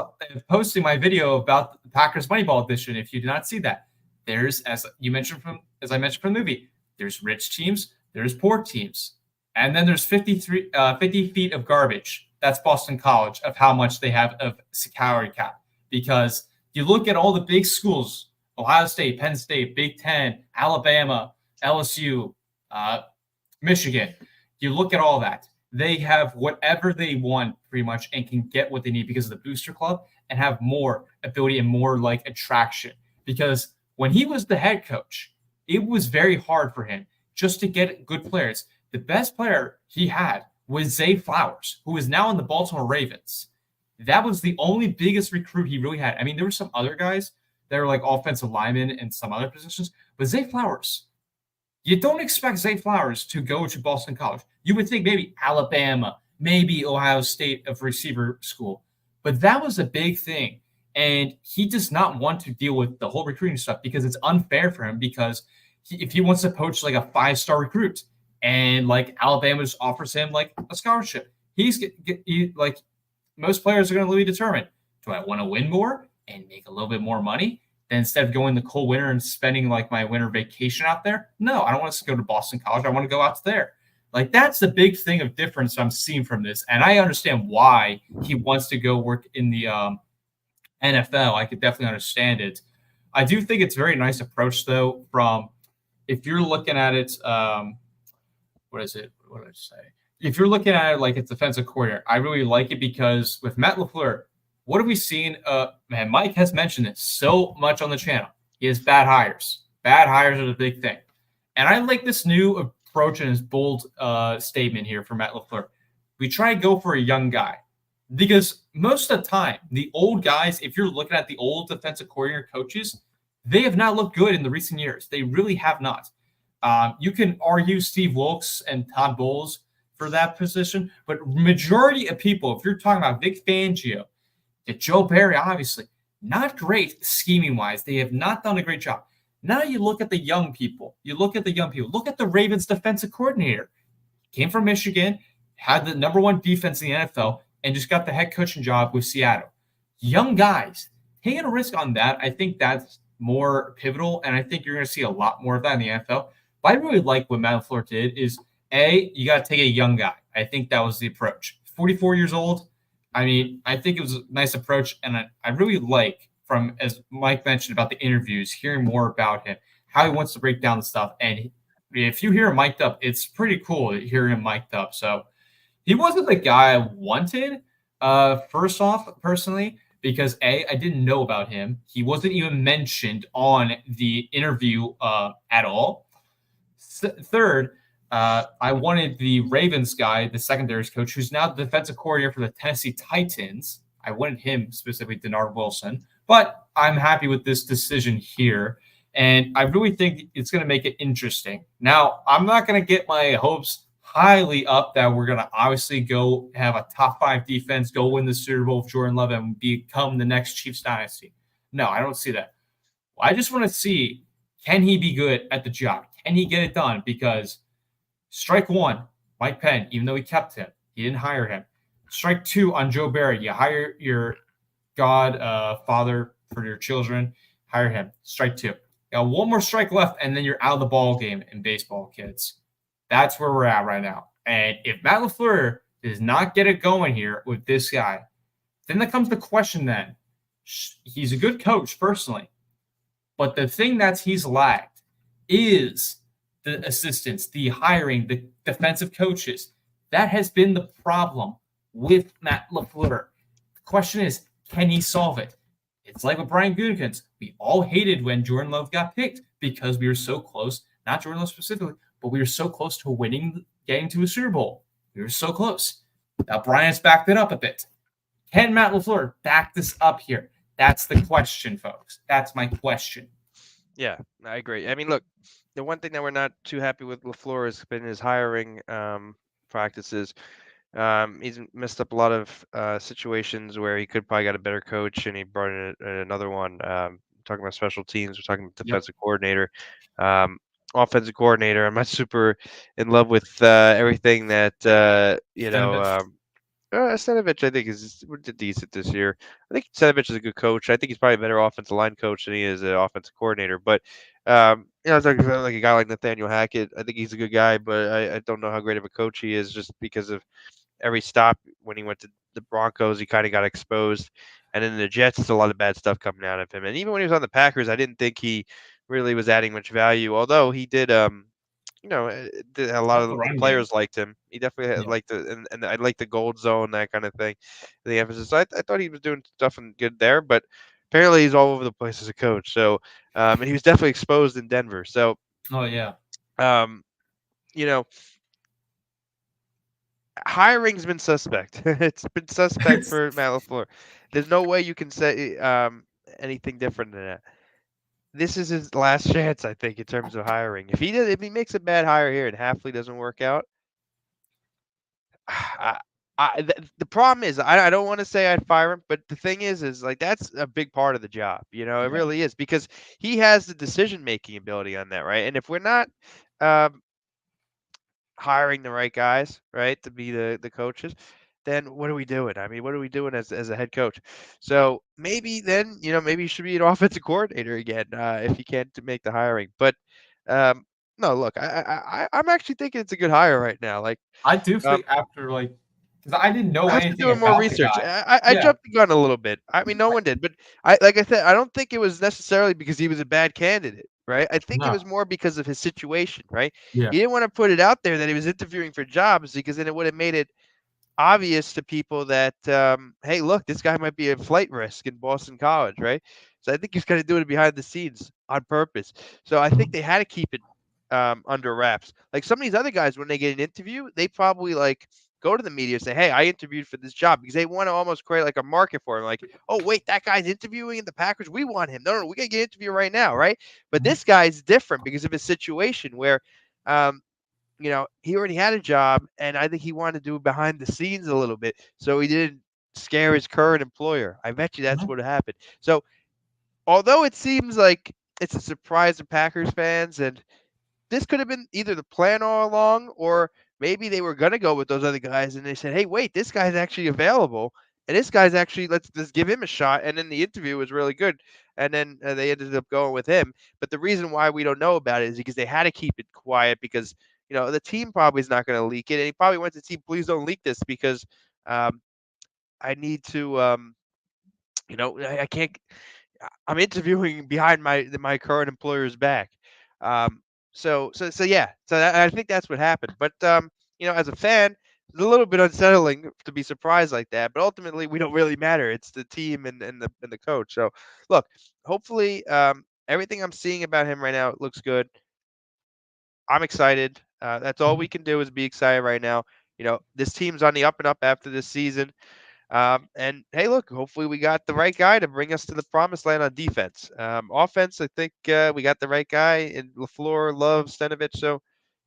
posting my video about the Packers Moneyball edition, if you did not see that, there's as I mentioned from the movie, there's rich teams, there's poor teams, and then there's 50 feet of garbage. That's Boston College of how much they have of salary cap. Because you look at all the big schools, Ohio State, Penn State, Big Ten, Alabama, LSU, Michigan. You look at all that. They have whatever they want pretty much and can get what they need because of the booster club and have more ability and more like attraction. Because when he was the head coach, it was very hard for him just to get good players. The best player he had was Zay Flowers, who is now in the Baltimore Ravens. That was the only biggest recruit he really had. I mean, there were some other guys that were like offensive linemen and some other positions, but Zay Flowers, you don't expect Zay Flowers to go to Boston College. You would think maybe Alabama, maybe Ohio State of receiver school. But that was a big thing. And he does not want to deal with the whole recruiting stuff because it's unfair for him because if he wants to poach like a 5-star recruit and like Alabama just offers him like a scholarship, like most players are going to be determined. Do I want to win more and make a little bit more money? And instead of going the cold winter and spending like my winter vacation out there, no, I don't want to go to Boston College. I want to go out there. Like that's the big thing of difference I'm seeing from this. And I understand why he wants to go work in the NFL. I could definitely understand it. I do think it's a very nice approach though, from if you're looking at it, what is it? What did I say? If you're looking at it like it's defensive coordinator, I really like it because with Matt LaFleur, what have we seen? Man, Mike has mentioned it so much on the channel. He has bad hires. Bad hires are the big thing. And I like this new approach and his bold statement here from Matt LaFleur. We try to go for a young guy. Because most of the time, the old guys, if you're looking at the old defensive coordinator coaches, they have not looked good in the recent years. They really have not. You can argue Steve Wilkes and Todd Bowles for that position, but majority of people, if you're talking about Vic Fangio, Joe Barry, obviously, not great scheming-wise. They have not done a great job. Now you look at the young people. Look at the Ravens defensive coordinator. Came from Michigan, had the number one defense in the NFL, and just got the head coaching job with Seattle. Young guys, taking a risk on that, I think that's more pivotal, and I think you're going to see a lot more of that in the NFL. But I really like what Matt LaFleur did is, you got to take a young guy. I think that was the approach. 44 years old. I mean, I think it was a nice approach, and I really like, from as Mike mentioned about the interviews, hearing more about him, how he wants to break down the stuff. And if you hear him mic'd up, it's pretty cool to hear him mic'd up. So he wasn't the guy I wanted, first off, personally, because I didn't know about him. He wasn't even mentioned on the interview at all. Third, I wanted the Ravens guy, the secondaries coach, who's now the defensive coordinator for the Tennessee Titans. I wanted him specifically, Denard Wilson. But I'm happy with this decision here. And I really think it's going to make it interesting. Now, I'm not going to get my hopes highly up that we're going to obviously go have a top 5 defense, go win the Super Bowl with Jordan Love and become the next Chiefs dynasty. No, I don't see that. I just want to see, can he be good at the job? Can he get it done? Because strike one, Mike Penn, even though he kept him, he didn't hire him. Strike two on Joe Barry, you hire your father for your children, hire him. Strike two. You got one more strike left, and then you're out of the ball game in baseball, kids. That's where we're at right now. And if Matt LaFleur does not get it going here with this guy, then there comes the question then. He's a good coach, personally. But the thing that he's lacked is the assistants, the hiring, the defensive coaches. That has been the problem with Matt LaFleur. The question is, can he solve it? It's like with Brian Gutekunst. We all hated when Jordan Love got picked because we were so close, not Jordan Love specifically, but we were so close to winning, getting to a Super Bowl. We were so close. Now Brian's backed it up a bit. Can Matt LaFleur back this up here? That's the question, folks. That's my question. Yeah, I agree. I mean, look, the one thing that we're not too happy with LaFleur has been his hiring practices. He's messed up a lot of situations where he could probably got a better coach, and he brought in another one. Talking about special teams, we're talking about defensive coordinator, offensive coordinator. I'm not super in love with everything that Stanovich, I think, is decent this year. I think Stanovich is a good coach. I think he's probably a better offensive line coach than he is an offensive coordinator. But it's like a guy like Nathaniel Hackett. I think he's a good guy, but I don't know how great of a coach he is just because of every stop when he went to the Broncos, he kind of got exposed. And then the Jets, a lot of bad stuff coming out of him. And even when he was on the Packers, I didn't think he really was adding much value. Although he did, a lot Not of the the run game. players liked him. He definitely had Yeah. liked and I liked the gold zone, that kind of thing. The emphasis. I thought he was doing stuff and good there, but apparently he's all over the place as a coach. So, and he was definitely exposed in Denver. So, Oh yeah. um, you know, hiring's been suspect. It's been suspect It's for Matt LaFleur. There's no way you can say anything different than that. This is his last chance, I think, in terms of hiring. If he makes a bad hire here and Hafley doesn't work out, I, the problem is I don't want to say I'd fire him, but the thing is like that's a big part of the job. It yeah. really is because he has the decision making ability on that, right? And if we're not um, hiring the right guys, right, to be the coaches, then what are we doing? I mean, what are we doing as a head coach? So maybe then, maybe you should be an offensive coordinator again if you can't make the hiring. But no, look, I'm actually thinking it's a good hire right now. Like, I do um, think after because I didn't know after anything doing more about the research, guy. I Yeah. jumped the gun a little bit. I mean, no one did, but like I said, I don't think it was necessarily because he was a bad candidate, right? I think it No. was more because of his situation, right? Yeah. He didn't want to put it out there that he was interviewing for jobs because then it would have made it obvious to people that, hey, look, this guy might be a flight risk in Boston College, right? So I think he's kind of doing it behind the scenes on purpose. So I think Mhm. they had to keep it under wraps. Like some of these other guys, when they get an interview, they probably like go to the media and say, "Hey, I interviewed for this job," because they want to almost create like a market for him. Like, "Oh, wait, that guy's interviewing in the Packers. We want him. No, we gotta get an interview right now, right?" But Mhm. this guy's different because of his situation where um, he already had a job, and I think he wanted to do behind the scenes a little bit, so he didn't scare his current employer. I bet you that's Mhm. what happened. So, although it seems like it's a surprise to Packers fans, and this could have been either the plan all along, or maybe they were gonna go with those other guys, and they said, "Hey, wait, this guy's actually available, and this guy's actually let's give him a shot." And then the interview was really good, and then they ended up going with him. But the reason why we don't know about it is because they had to keep it quiet because the team probably is not going to leak it, and he probably went to the team, "Please don't leak this because um, I need to." I can't. I'm interviewing behind my current employer's back. Um, so yeah. I think that's what happened. But as a fan, it's a little bit unsettling to be surprised like that. But ultimately, we don't really matter. It's the team and the coach. So look, hopefully, everything I'm seeing about him right now looks good. I'm excited. That's all we Mhm. can do is be excited right now. This team's on the up and up after this season. And hey, look, hopefully we got the right guy to bring us to the promised land on defense. Offense, I think we got the right guy in LaFleur, Love, Stenovich. So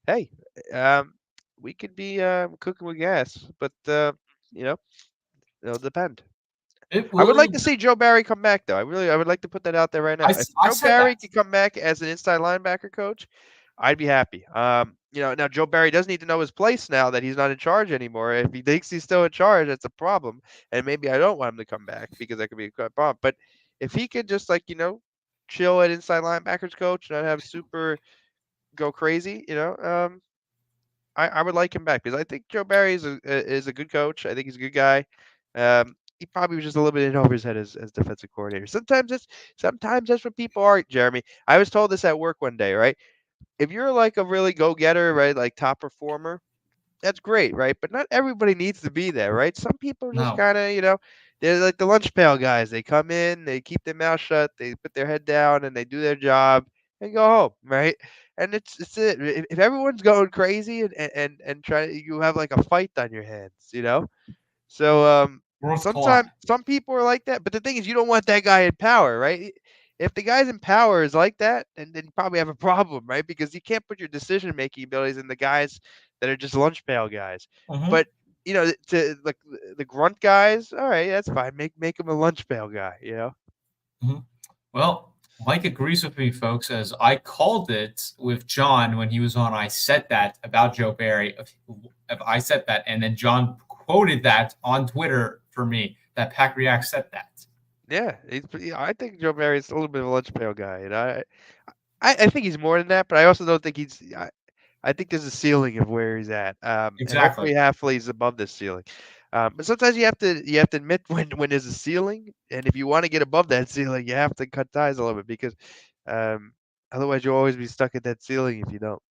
hey, um, we could be cooking with gas, but you know, it'll depend. It I would will. like to see Joe Barry come back, though. I would like to put that out there right now. If I Joe said Barry that. could come back as an inside linebacker coach, I'd be happy. Now Joe Barry does need to know his place now that he's not in charge anymore. If he thinks he's still in charge, that's a problem. And maybe I don't want him to come back because that could be a problem. But if he could just chill at inside linebackers coach, not have super go crazy, I would like him back because I think Joe Barry is a good coach. I think he's a good guy. He probably was just a little bit in over his head as defensive coordinator. Sometimes that's what people are, Jeremy. I was told this at work one day, right? If you're like a really go getter, right, like top performer, that's great, right? But not everybody needs to be there, right? Some people just No. kind of, they're like the lunch pail guys. They come in, they keep their mouth shut, they put their head down, and they do their job and go home, right? And it's it. If everyone's going crazy and try, you have like a fight on your hands. So Worlds collide. sometimes some people are like that, but the thing is, you don't want that guy in power, right? If the guy's in power is like that, then you probably have a problem, right? Because you can't put your decision making abilities in the guys that are just lunch pail guys. Mhm. But to like the grunt guys, all right, that's fine. Make him a lunch pail guy. Mhm. Well, Mike agrees with me, folks, as I called it with John when he was on. I said that about Joe Barry. If I said that, and then John quoted that on Twitter for me, that PackReacts said that. Yeah, I think Joe Barry's a little bit of a lunch pail guy, and I think he's more than that, but I also don't think he's. I think there's a ceiling of where he's at, and Exactly. hopefully Hafley's above this ceiling. But sometimes you have to admit when there's a ceiling, and if you want to get above that ceiling, you have to cut ties a little bit because otherwise you'll always be stuck at that ceiling if you don't.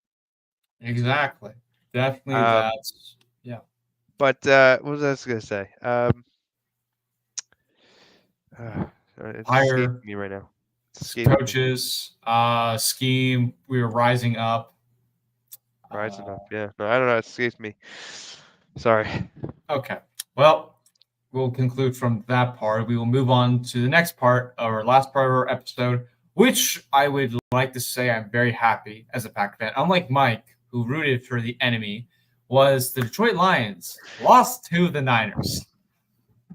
Exactly. Definitely that's yeah. But what was I gonna say? It's escaping Higher me right now. It's escaping me. coaches, scheme. We were rising up. Rising up, yeah. No, I don't know. It escapes me. Sorry. Okay. Well, we'll conclude from that part. We will move on to the next part, our last part of our episode, which I would like to say I'm very happy as a Packer fan. Unlike Mike, who rooted for the enemy, was the Detroit Lions lost to the Niners.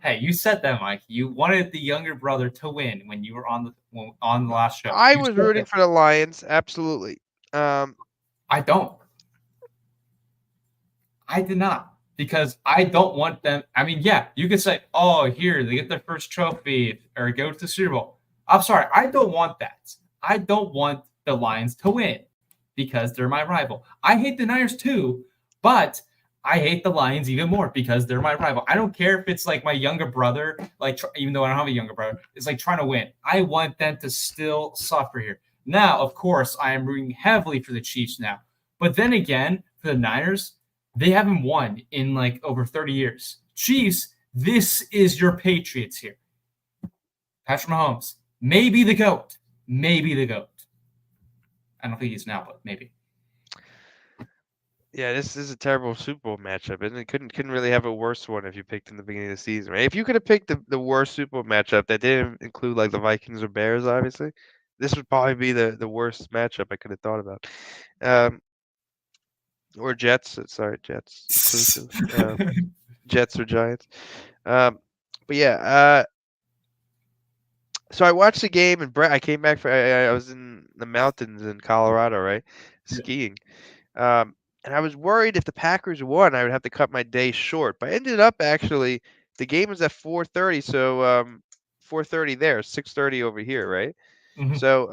Hey, you said that, Mike. You wanted the younger brother to win when you were on the last show. I was rooting for the Lions, absolutely. I don't. I did not, because I don't want them. I mean, yeah, you could say, oh, here, they get their first trophy or go to the Super Bowl. I'm sorry. I don't want that. I don't want the Lions to win because they're my rival. I hate the Niners too, but I hate the Lions even more because they're my rival. I don't care if it's like my younger brother, like even though I don't have a younger brother, it's like trying to win. I want them to still suffer here. Now, of course, I am rooting heavily for the Chiefs now. But then again, for the Niners, they haven't won in like over 30 years. Chiefs, this is your Patriots here. Patrick Mahomes, maybe the GOAT. Maybe the GOAT. I don't think he's now, but maybe. Yeah, this is a terrible Super Bowl matchup, and it couldn't really have a worse one if you picked in the beginning of the season, right? If you could have picked the worst Super Bowl matchup that didn't include like the Vikings or Bears, obviously, this would probably be the worst matchup I could have thought about. Or Jets, sorry, Jets inclusive. Jets or Giants. But yeah, so I watched the game, and I came back I was in the mountains in Colorado, right, skiing. And I was worried if the Packers won, I would have to cut my day short. But I ended up actually, the game was at 4:30, so 4:30 there, 6:30 over here, right? Mhm. So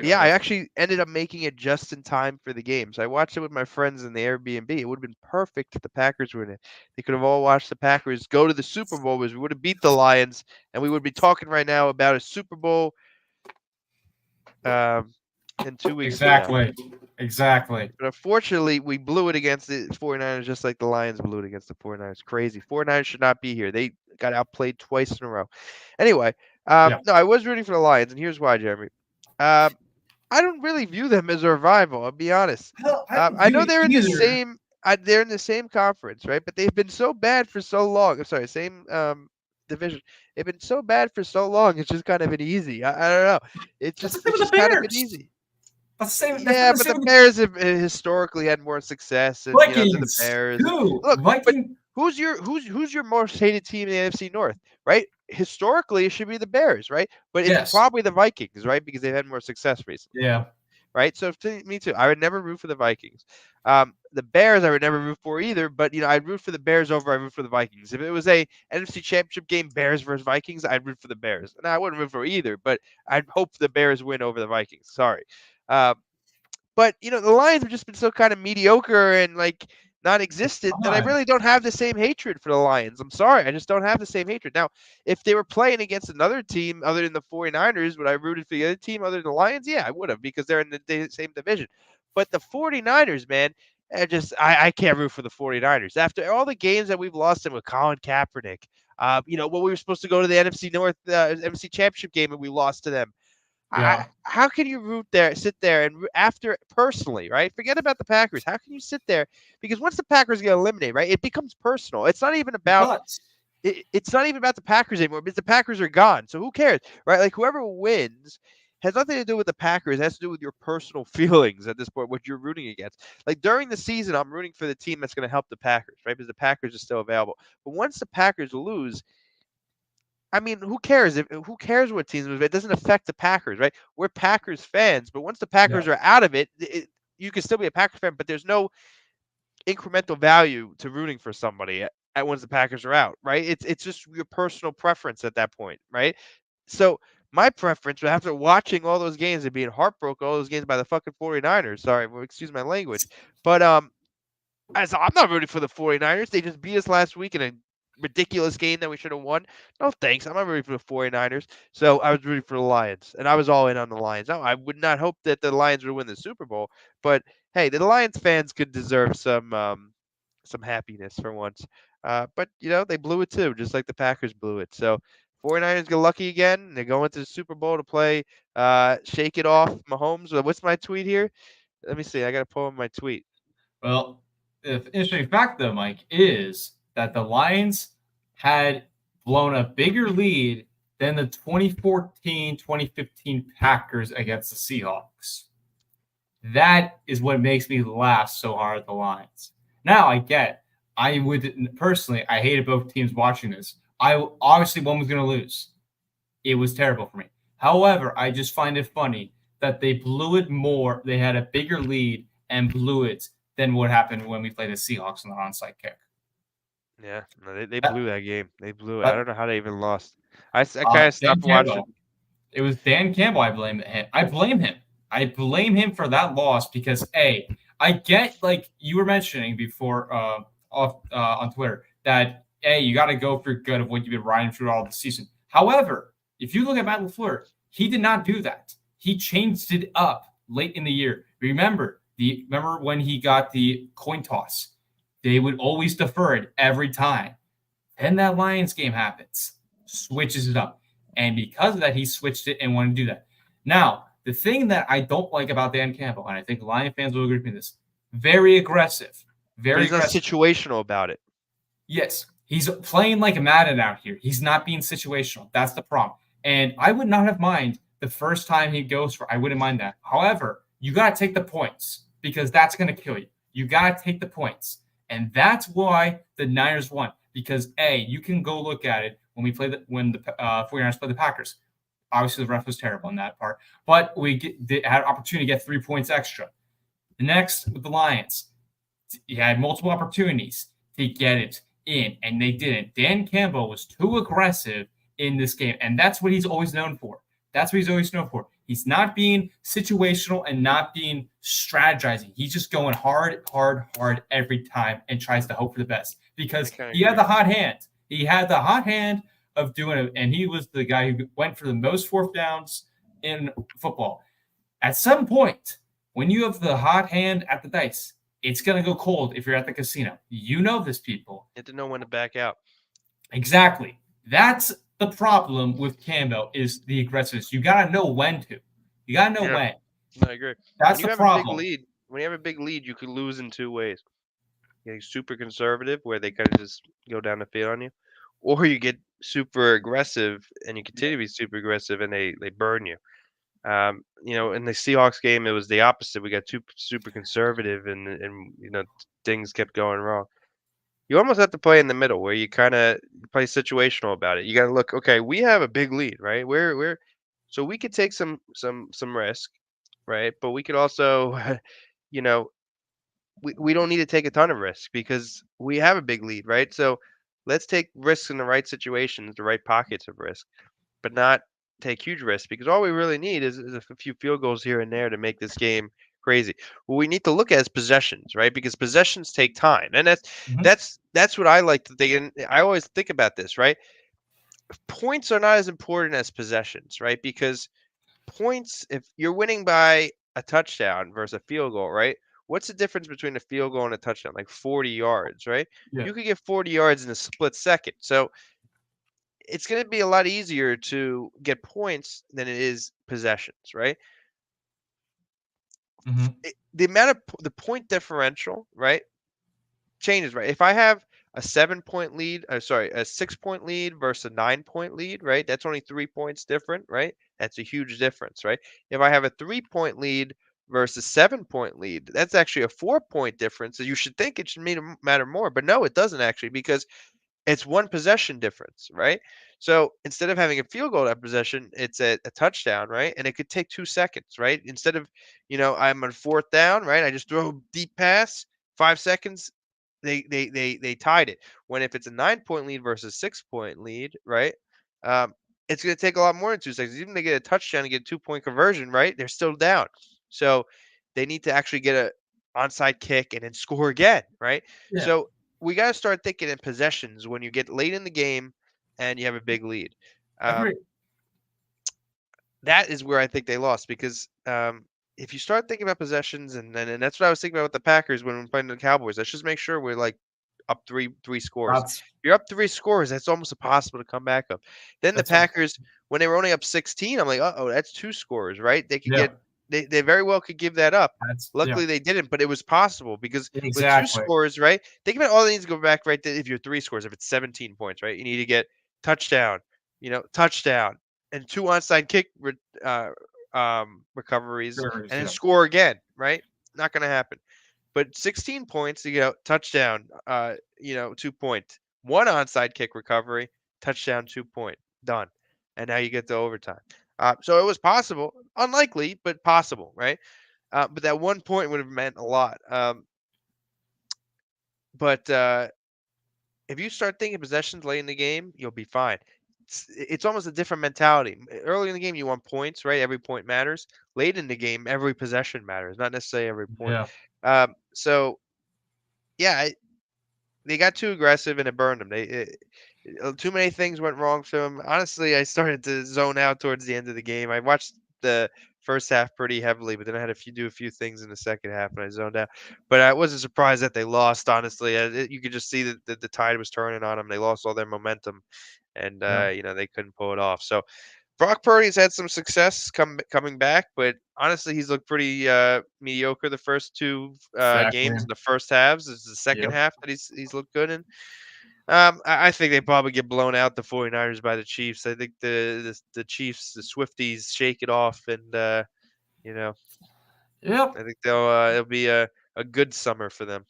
yeah, I hours. actually ended up making it just in time for the game. So I watched it with my friends in the Airbnb. It would have been perfect if the Packers were in it. They could have all watched the Packers go to the Super Bowl, because we would have beat the Lions, and we would be talking right now about a Super Bowl in 2 weeks from now. Exactly. But unfortunately, we blew it against the 49ers just like the Lions blew it against the 49ers. Crazy. 49ers should not be here. They got outplayed twice in a row. Anyway, no, I was rooting for the Lions, and here's why, Jeremy. I don't really view them as a rival, I'll be honest. I know they're in the same they're in the same conference, right? But they've been so bad for so long. I'm sorry, same division. They've been so bad for so long. It's just kind of been easy. I don't know. It's just kind of been easy. That's the same. Yeah, but the Bears have historically had more success, and Vikings, to the Bears. Look, but who's your most hated team in the NFC North, right? Historically, it should be the Bears, right? But it's probably the Vikings, right? Because they've had more success recently. Yeah. Right. So me too. I would never root for the Vikings. The Bears, I would never root for either. But I'd root for the Bears over I root for the Vikings. If it was a NFC Championship game, Bears versus Vikings, I'd root for the Bears. And I wouldn't root for either, but I'd hope the Bears win over the Vikings. Sorry. But the Lions have just been so kind of mediocre and like non-existent that I really don't have the same hatred for the Lions. I'm sorry, I just don't have the same hatred. Now, if they were playing against another team other than the 49ers, would I rooted for the other team other than the Lions? Yeah, I would have, because they're in the same division. But the 49ers, man, I can't root for the 49ers. After all the games that we've lost them with Colin Kaepernick, when we were supposed to go to the NFC North NFC Championship game and we lost to them. Yeah. How can you sit there and after personally, right? Forget about the Packers. How can you sit there? Because once the Packers get eliminated, right, it becomes personal. It's not even about it's not even about the Packers anymore, because the Packers are gone. So who cares, right? Like whoever wins has nothing to do with the Packers. It has to do with your personal feelings at this point, what you're rooting against. Like during the season, I'm rooting for the team that's going to help the Packers, right? Because the Packers are still available. But once the Packers lose, I mean, who cares? Who cares what teams move? It doesn't affect the Packers, right? We're Packers fans, but once the Packers are out of it, you can still be a Packers fan, but there's no incremental value to rooting for somebody at once the Packers are out, right? It's just your personal preference at that point, right? So my preference after watching all those games and being heartbroken, all those games by the fucking 49ers. Sorry, excuse my language. But I'm not rooting for the 49ers. They just beat us last week in a ridiculous game that we should have won. No thanks. I'm not rooting for the 49ers. So I was rooting for the Lions, and I was all in on the Lions. Now, I would not hope that the Lions would win the Super Bowl, but hey, the Lions fans could deserve some happiness for once. But they blew it too, just like the Packers blew it. So 49ers get lucky again. They're going to the Super Bowl to play Shake It Off Mahomes. What's my tweet here? Let me see. I got to pull up my tweet. Well, the interesting fact, though, Mike, is that the Lions had blown a bigger lead than the 2014-2015 Packers against the Seahawks. That is what makes me laugh so hard at the Lions. Now, I would personally, I hated both teams watching this. Obviously, one was going to lose. It was terrible for me. However, I just find it funny that they blew it more. They had a bigger lead and blew it than what happened when we played the Seahawks on the onside kick. Yeah, no, they blew that game. They blew it. I don't know how they even lost. I kind of Dan stopped watching. Campbell. It was Dan Campbell. I blame him. I blame him for that loss because I get, like you were mentioning before on Twitter, that you got to go for good of what you've been riding through all the season. However, if you look at Matt LaFleur, he did not do that. He changed it up late in the year. Remember when he got the coin toss? They would always defer it every time. Then that Lions game happens, switches it up. And because of that, he switched it and wanted to do that. Now, the thing that I don't like about Dan Campbell, and I think Lion fans will agree with me this, very aggressive. But he's not situational about it. Yes, he's playing like a Madden out here. He's not being situational. That's the problem. And I would not have mind the first time he goes for, I wouldn't mind that. However, you got to take the points because that's going to kill you. You got to take the points. And that's why the Niners won. Because, you can go look at it when the 49ers played the Packers. Obviously, the ref was terrible in that part. But they had an opportunity to get 3 points extra. The next, with the Lions, he had multiple opportunities to get it in, and they didn't. Dan Campbell was too aggressive in this game, and that's what he's always known for. He's not being situational and not being strategizing. He's just going hard every time and tries to hope for the best because he had the hot hand. He had the hot hand of doing it, and he was the guy who went for the most fourth downs in football. At some point, when you have the hot hand at the dice, it's going to go cold if you're at the casino. You know this, people. You have to know when to back out. Exactly. That's the problem with Campbell is the aggressiveness. You got to know when to. You got to know when. No, I agree. That's the problem. When you have a big lead, you could lose in two ways. You get super conservative, where they kind of just go down the field on you, or you get super aggressive and you continue to be super aggressive and they burn you. In the Seahawks game, it was the opposite. We got super conservative and things kept going wrong. You almost have to play in the middle where you kind of play situational about it. You got to look, okay, we have a big lead, right? So we could take some risk, right? But we could also, we don't need to take a ton of risk because we have a big lead, right? So let's take risks in the right situations, the right pockets of risk, but not take huge risks because all we really need is a few field goals here and there to make this game crazy. What we need to look at is possessions, right? Because possessions take time, and that's what I like to think. And I always think about this, right? Points are not as important as possessions, right? Because points, if you're winning by a touchdown versus a field goal, right? What's the difference between a field goal and a touchdown? Like 40 yards, right? Yeah. You could get 40 yards in a split second. So it's going to be a lot easier to get points than it is possessions, right? Mm-hmm. The amount of the point differential, right, changes, right? If I have a 7-point lead, a 6-point lead versus a 9-point lead, right? That's only 3 points different, right? That's a huge difference, right? If I have a 3-point lead versus 7-point lead, that's actually a 4-point difference. So you should think it should matter more, but no, it doesn't actually because it's one possession difference, right? So instead of having a field goal at possession, it's a touchdown, right? And it could take 2 seconds, right? Instead of, I'm on fourth down, right? I just throw a deep pass. 5 seconds, they tied it. When if it's a 9-point lead versus 6-point lead, right? Um, it's going to take a lot more than 2 seconds. Even if they get a touchdown and get a 2-point conversion, right? They're still down. So they need to actually get a onside kick and then score again, right? Yeah. So we got to start thinking in possessions when you get late in the game and you have a big lead. Um, Agree. that is where I think they lost because if you start thinking about possessions and that's what I was thinking about with the Packers when we're playing the Cowboys. Let's just make sure we're like up three scores. That's If you're up 3 scores, that's almost impossible to come back up. Then the that's what. Packers, when they were only up 16, I'm like, oh, that's 2 scores, right? They could Yeah. get they very well could give that up. That's yeah. Luckily they didn't, but it was possible because with two Exactly. scores, right? Think about all they need to go back right there. If you're 3 scores, if it's 17 points, right? You need to get touchdown, touchdown, and 2 onside kick recoveries, Sure. and then Yeah. score again, right? Not going to happen. But 16 points, touchdown, 2 point, 1 onside kick recovery, touchdown, 2 point, done, and now you get to overtime. So it was possible, unlikely, but possible, right? But that 1 point would have meant a lot. But if you start thinking possessions late in the game, you'll be fine. It's almost a different mentality. Early in the game, you want points, right? Every point matters. Late in the game, every possession matters, not necessarily every point. Yeah. So yeah, they got too aggressive and it burned them. Too many things went wrong for them. Honestly, I started to zone out towards the end of the game. I watched the first half pretty heavily, but then I had do a few things in the second half and I zoned out. But I wasn't surprised that they lost. Honestly, you could just see that the tide was turning on them. They lost all their momentum, and Yeah. they couldn't pull it off. So Brock Purdy's had some success coming back, but honestly, he's looked pretty mediocre the first two Exactly. games in the first halves. It's the second Yep. half that he's looked good in. I think they probably get blown out, the 49ers, by the Chiefs. I think the Chiefs, the Swifties, shake it off, and you know, Yep. I think it'll be a good summer for them.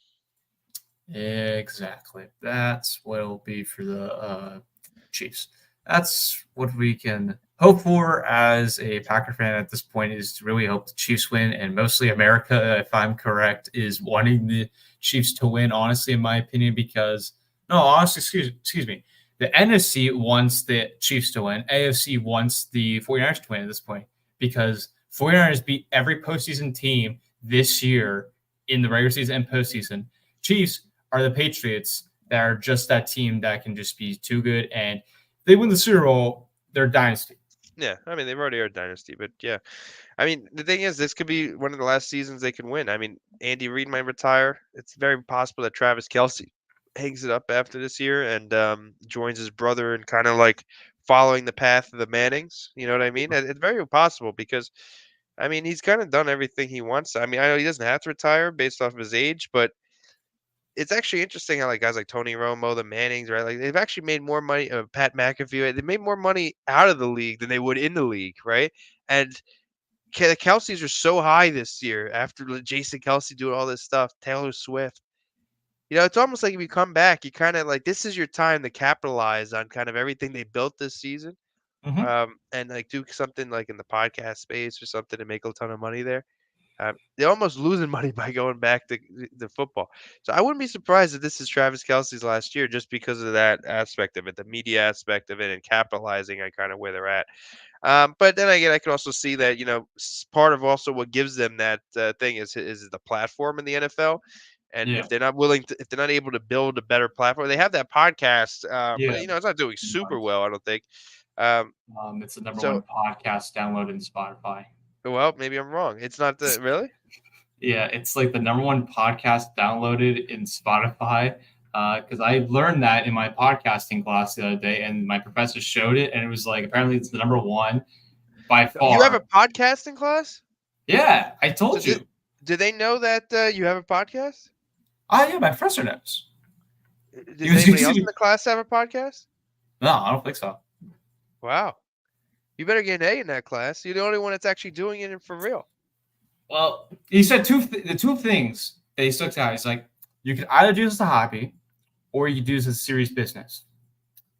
Exactly. That's what it'll be for the Chiefs. That's what we can hope for as a Packer fan at this point, is to really hope the Chiefs win, and mostly America, if I'm correct, is wanting the Chiefs to win, honestly, in my opinion, because no, honestly, excuse me. The NFC wants the Chiefs to win. AFC wants the 49ers to win at this point, because 49ers beat every postseason team this year in the regular season and postseason. Chiefs are the Patriots that are just that team that can just be too good, and they win the Super Bowl, they're dynasty. Yeah, I mean they've already are a dynasty, but yeah, I mean the thing is, this could be one of the last seasons they can win. I mean, Andy Reid might retire. It's very possible that Travis Kelce hangs it up after this year and joins his brother and kind of like following the path of the Mannings. You know what I mean? It's very possible because I mean he's kind of done everything he wants. I mean, I know he doesn't have to retire based off of his age, but it's actually interesting how like guys like Tony Romo, the Mannings, right? Like they've actually made more money. Pat McAfee, they made more money out of the league than they would in the league, right? And the Kelseys are so high this year after Jason Kelsey doing all this stuff, Taylor Swift. It's almost like if you come back, you kind of like this is your time to capitalize on kind of everything they built this season, Mm-hmm. and like do something like in the podcast space or something to make a ton of money there. They're almost losing money by going back to the football. So I wouldn't be surprised if this is Travis Kelsey's last year just because of that aspect of it, the media aspect of it, and capitalizing on kind of where they're at. But then again, I can also see that part of also what gives them that thing is the platform in the NFL. And Yeah. if they're not willing to, if they're not able to build a better platform, they have that podcast, but Yeah. it's not doing super well, I don't think. Um, It's the number so, one podcast downloaded in Spotify. well, maybe I'm wrong. It's not the really. Yeah, it's like the number one podcast downloaded in Spotify. Because I learned that in my podcasting class the other day, and my professor showed it, and it was like apparently it's the number one by far. You have a podcasting class? Yeah, I told So you. do they know that you have a podcast? Oh yeah, my professor knows. Does anybody else in the class have a podcast? No, I don't think so. Wow. You better get an A in that class. You're the only one that's actually doing it for real. Well, he said the two things that he stuck out. He's like, you could either do this as a hobby, or you could do this as a serious business.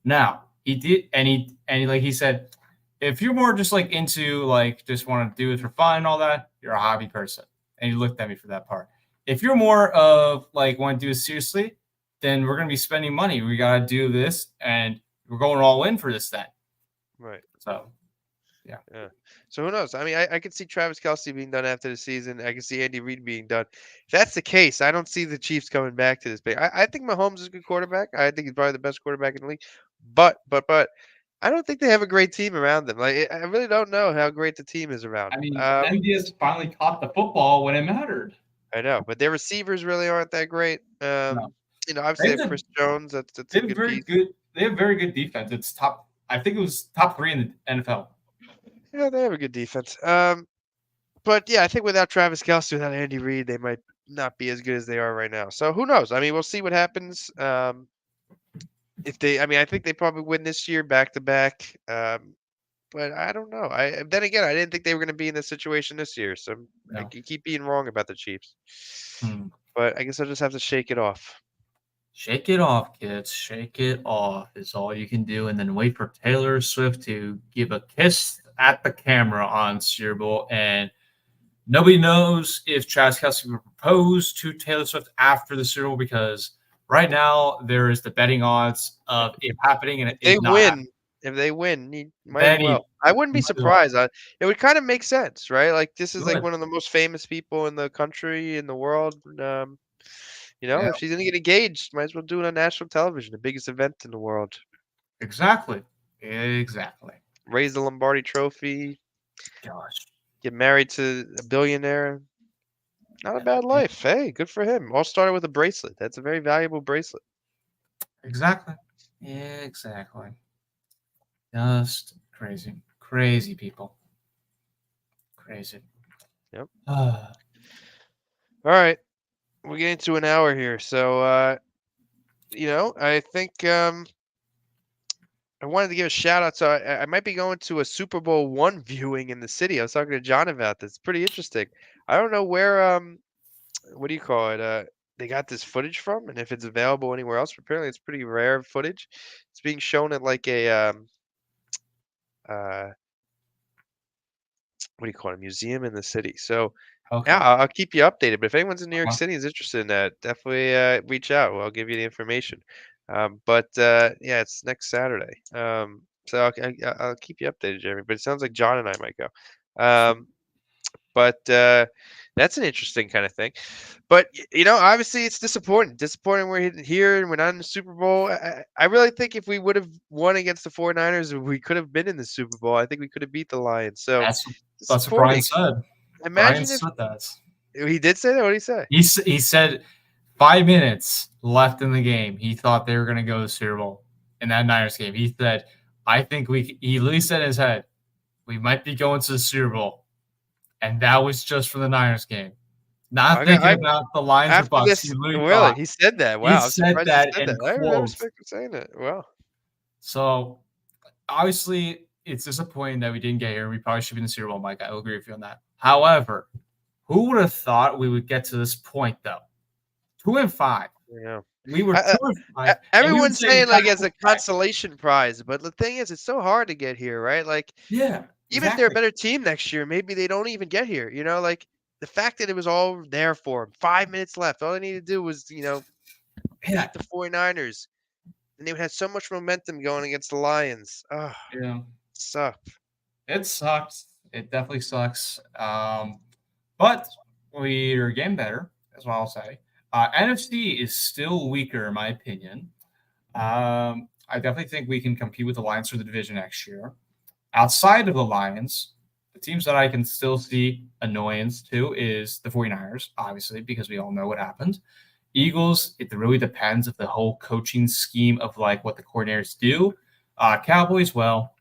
Now he did, and he said, if you're more just like into like just want to do it for fun and all that, you're a hobby person. And he looked at me for that part. if you're more of like want to do it seriously, then we're going to be spending money. We got to do this, and we're going all in for this then. Right. So, yeah. So who knows? I mean, I could see Travis Kelce being done after the season. I can see Andy Reid being done. If that's the case, I don't see the Chiefs coming back to this big. I think Mahomes is a good quarterback. I think he's probably the best quarterback in the league. But I don't think they have a great team around them. Like I really don't know how great the team is around I them. mean, MVS finally caught the football when it mattered. I know, but their receivers really aren't that great. No. Obviously they have Chris Jones. That's They a have good piece. They have very good defense. It's top. I think it was top 3 in the NFL. Yeah, they have a good defense. But yeah, I think without Travis Kelce, without Andy Reid, they might not be as good as they are right now. So who knows? I mean, we'll see what happens. I mean, I think they probably win this year back to back. But I don't know. Then again, I didn't think they were going to be in this situation this year. So I No. can keep being wrong about the Chiefs. Hmm. But I guess I'll just have to shake it off. Shake it off, kids. Shake it off is all you can do, and then wait for Taylor Swift to give a kiss at the camera on Super Bowl. And nobody knows if Travis Kelce will propose to Taylor Swift after the Super Bowl because right now there is the betting odds of it happening and it not happening. If they win, you might as Then well. I wouldn't be might as well. surprised. It would kind of make sense, right? Like this is like Good. one of the most famous people in the country, in the world. Yeah, If she's gonna get engaged, might as well do it on national television, the biggest event in the world. exactly. Exactly. Raise the Lombardi Trophy, Gosh. get married to a billionaire. Not a bad life. Hey, good for him. All started with a bracelet. That's a very valuable bracelet. Exactly. Exactly. Just crazy. Crazy people. Crazy. Yep. Ah, All right. We're getting to an hour here. So I think I wanted to give a shout out. So I might be going to a Super Bowl one viewing in the city. I was talking to John about this. It's pretty interesting. I don't know where what do you call it? They got this footage from, and if it's available anywhere else. Apparently, it's pretty rare footage. It's being shown at like a uh, what do you call it? A museum in the city. So okay. yeah, I'll keep you updated. But if anyone's in New York Uh-huh. City is interested in that, definitely reach out. I'll give you the information. Yeah, it's next Saturday. So I'll keep you updated, Jeremy. But it sounds like John and I might go. But that's an interesting kind of thing. But obviously it's disappointing. Disappointing we're here and we're not in the Super Bowl. I really think if we would have won against the 49ers, we could have been in the Super Bowl. I think we could have beat the Lions. So That's what Brian disappointing. said. Brian Imagine if said that. he did say that. What did he say? He said 5 minutes left in the game. He thought they were going to go to the Super Bowl in that Niners game. He said, I think he literally said in his head, we might be going to the Super Bowl. And that was just for the Niners game. Not thinking about the Lions or After Bucks. this, He literally really, thought he said that. he Wow, I'm said surprised he that said in that. I quotes. respect him saying that. Wow. So obviously, it's disappointing that we didn't get here. We probably should be in the Super Bowl, Mike. I will agree with you on that. However, who would have thought we would get to this point, though? 2-5. Yeah. We were 2-5. Everyone's saying like as a consolation prize, but the thing is, it's so hard to get here, right? Like, yeah, even if they're a better team next year, maybe they don't even get here. Like the fact that it was all there for them. 5 minutes left. All they needed to do was, beat the 49ers. And they had so much momentum going against the Lions. Oh, yeah. sucked. It sucks. It definitely sucks. But we're getting better, is what I'll say. NFC is still weaker, in my opinion. I definitely think we can compete with the Lions for the division next year. Outside of the Lions, the teams that I can still see annoyance to is the 49ers, obviously, because we all know what happened. Eagles, it really depends of the whole coaching scheme of like what the coordinators do. Cowboys, well,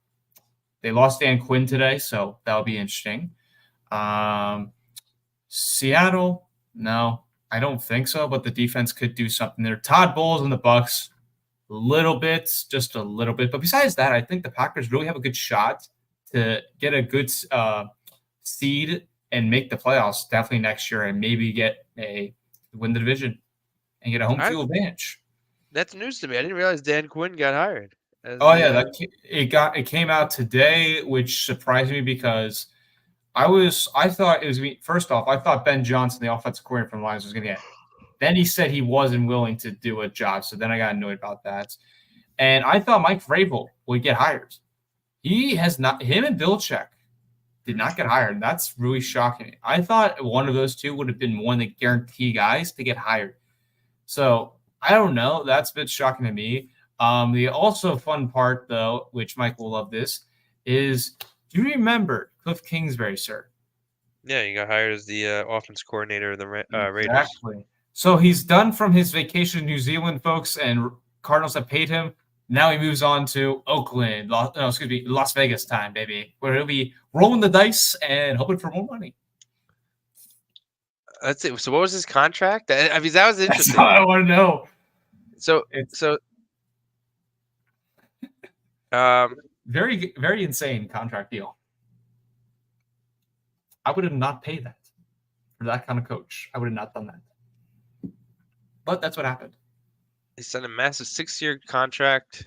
they lost Dan Quinn today, so that'll be interesting. Seattle, no, I don't think so, but the defense could do something there. Todd Bowles and the Bucks, just a little bit. But besides that, I think the Packers really have a good shot to get a good seed and make the playoffs definitely next year and maybe win the division and get a home field advantage. That's news to me. I didn't realize Dan Quinn got hired. It came out today, which surprised me because I thought it was first off, I thought Ben Johnson, the offensive coordinator from the Lions, was going to get. Then he said he wasn't willing to do a job, so then I got annoyed about that. And I thought Mike Vrabel would get hired. He has not. Him and Belichick did not get hired. That's really shocking. I thought one of those two would have been one of the guarantee guys to get hired. So I don't know. That's a bit shocking to me. The also fun part, though, which Mike will love this, is do you remember Cliff Kingsbury, sir? Yeah, he got hired as the offense coordinator of the Raiders. Exactly. So he's done from his vacation in New Zealand, folks, and Cardinals have paid him. Now he moves on to Oakland, Las Vegas time, baby, where he'll be rolling the dice and hoping for more money. That's it. So what was his contract? I mean, that was interesting. That's all I want to know. Very, very insane contract deal. I would have not paid that for that kind of coach. I would have not done that. But that's what happened. He signed a massive 6-year contract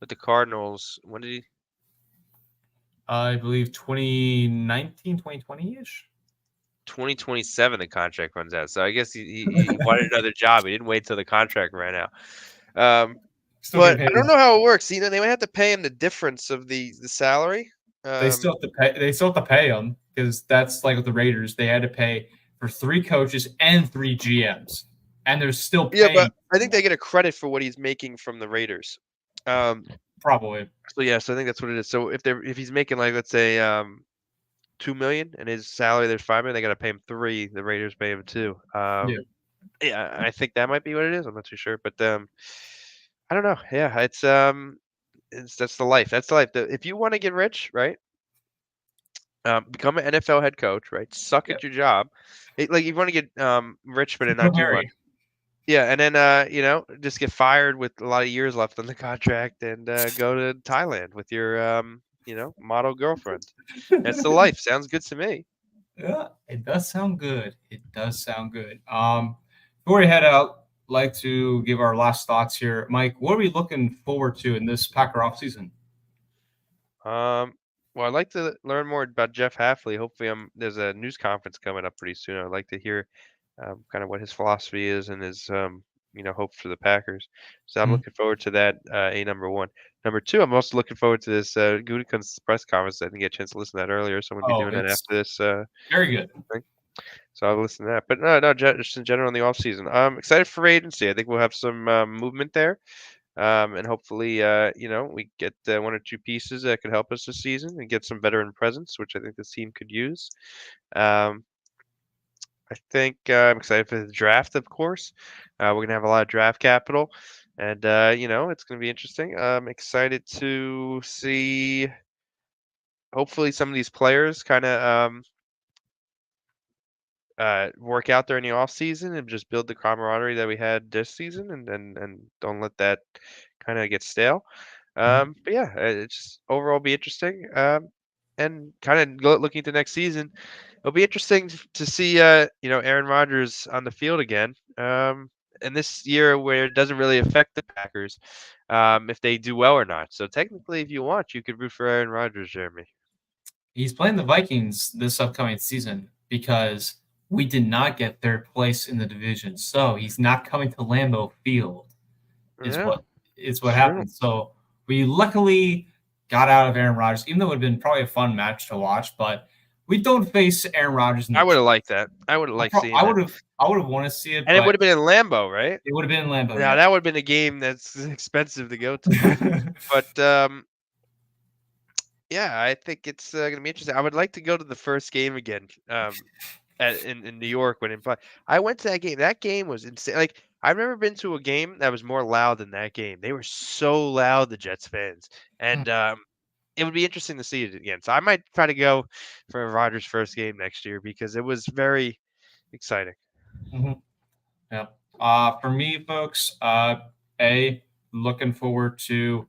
with the Cardinals. When did he? I believe 2019, 2020-ish. 2027 the contract runs out. So I guess he wanted another job. He didn't wait till the contract ran out. But I don't know how it works. You know, they might have to pay him the difference of the salary. They still have to pay. They still have to pay him because that's like with the Raiders. They had to pay for 3 coaches and 3 GMs, and they're still paying. Yeah, but I think they get a credit for what he's making from the Raiders. Probably. So yeah, so I think that's what it is. So if he's making like let's say $2 million and his salary there's $5 million, they got to pay him 3. The Raiders pay him 2. Yeah, I think that might be what it is. I'm not too sure, but I don't know. Yeah, it's that's the life. That's the life. If you want to get rich, right? Become an NFL head coach, right? Suck at your job. Like you want to get rich, but not too much. Yeah, and then just get fired with a lot of years left on the contract and go to Thailand with your model girlfriend. That's the life. Sounds good to me. Yeah, it does sound good. It does sound good. Before we head out, I'd like to give our last thoughts here. Mike, what are we looking forward to in this Packer offseason? Well, I'd like to learn more about Jeff Hafley. Hopefully, there's a news conference coming up pretty soon. I'd like to hear kind of what his philosophy is and his hopes for the Packers. So I'm looking forward to that. Number 1. Number 2, I'm also looking forward to this Gutekunst's press conference. I didn't get a chance to listen to that earlier, so I'm gonna be doing that after this. Very good. Thing. So I'll listen to that. But no, just in general in the offseason. I'm excited for free agency. I think we'll have some movement there. And hopefully, we get 1 or 2 pieces that could help us this season and get some veteran presence, which I think this team could use. I think I'm excited for the draft, of course. We're going to have a lot of draft capital, and, it's going to be interesting. I'm excited to see, hopefully, some of these players kind of work out during the offseason and just build the camaraderie that we had this season and don't let that kind of get stale. But yeah, it's just overall be interesting. And kind of looking to next season, it'll be interesting to see Aaron Rodgers on the field again. And this year where it doesn't really affect the Packers if they do well or not. So technically, if you want, you could root for Aaron Rodgers, Jeremy. He's playing the Vikings this upcoming season because we did not get 3rd place in the division. So he's not coming to Lambeau Field is what happened. So we luckily got out of Aaron Rodgers, even though it would have been probably a fun match to watch, but we don't face Aaron Rodgers. I would have liked that. I would have liked seeing that. I would have wanted to see it. And it would have been in Lambeau, right? It would have been in Lambeau. Yeah, that would have been a game that's expensive to go to. But yeah, I think it's going to be interesting. I would like to go to the first game again in New York when I went to that game. That game was insane. Like, I've never been to a game that was more loud than that game. They were so loud, the Jets fans. And it would be interesting to see it again. So I might try to go for Rodgers' first game next year because it was very exciting. Yeah. For me, folks, looking forward to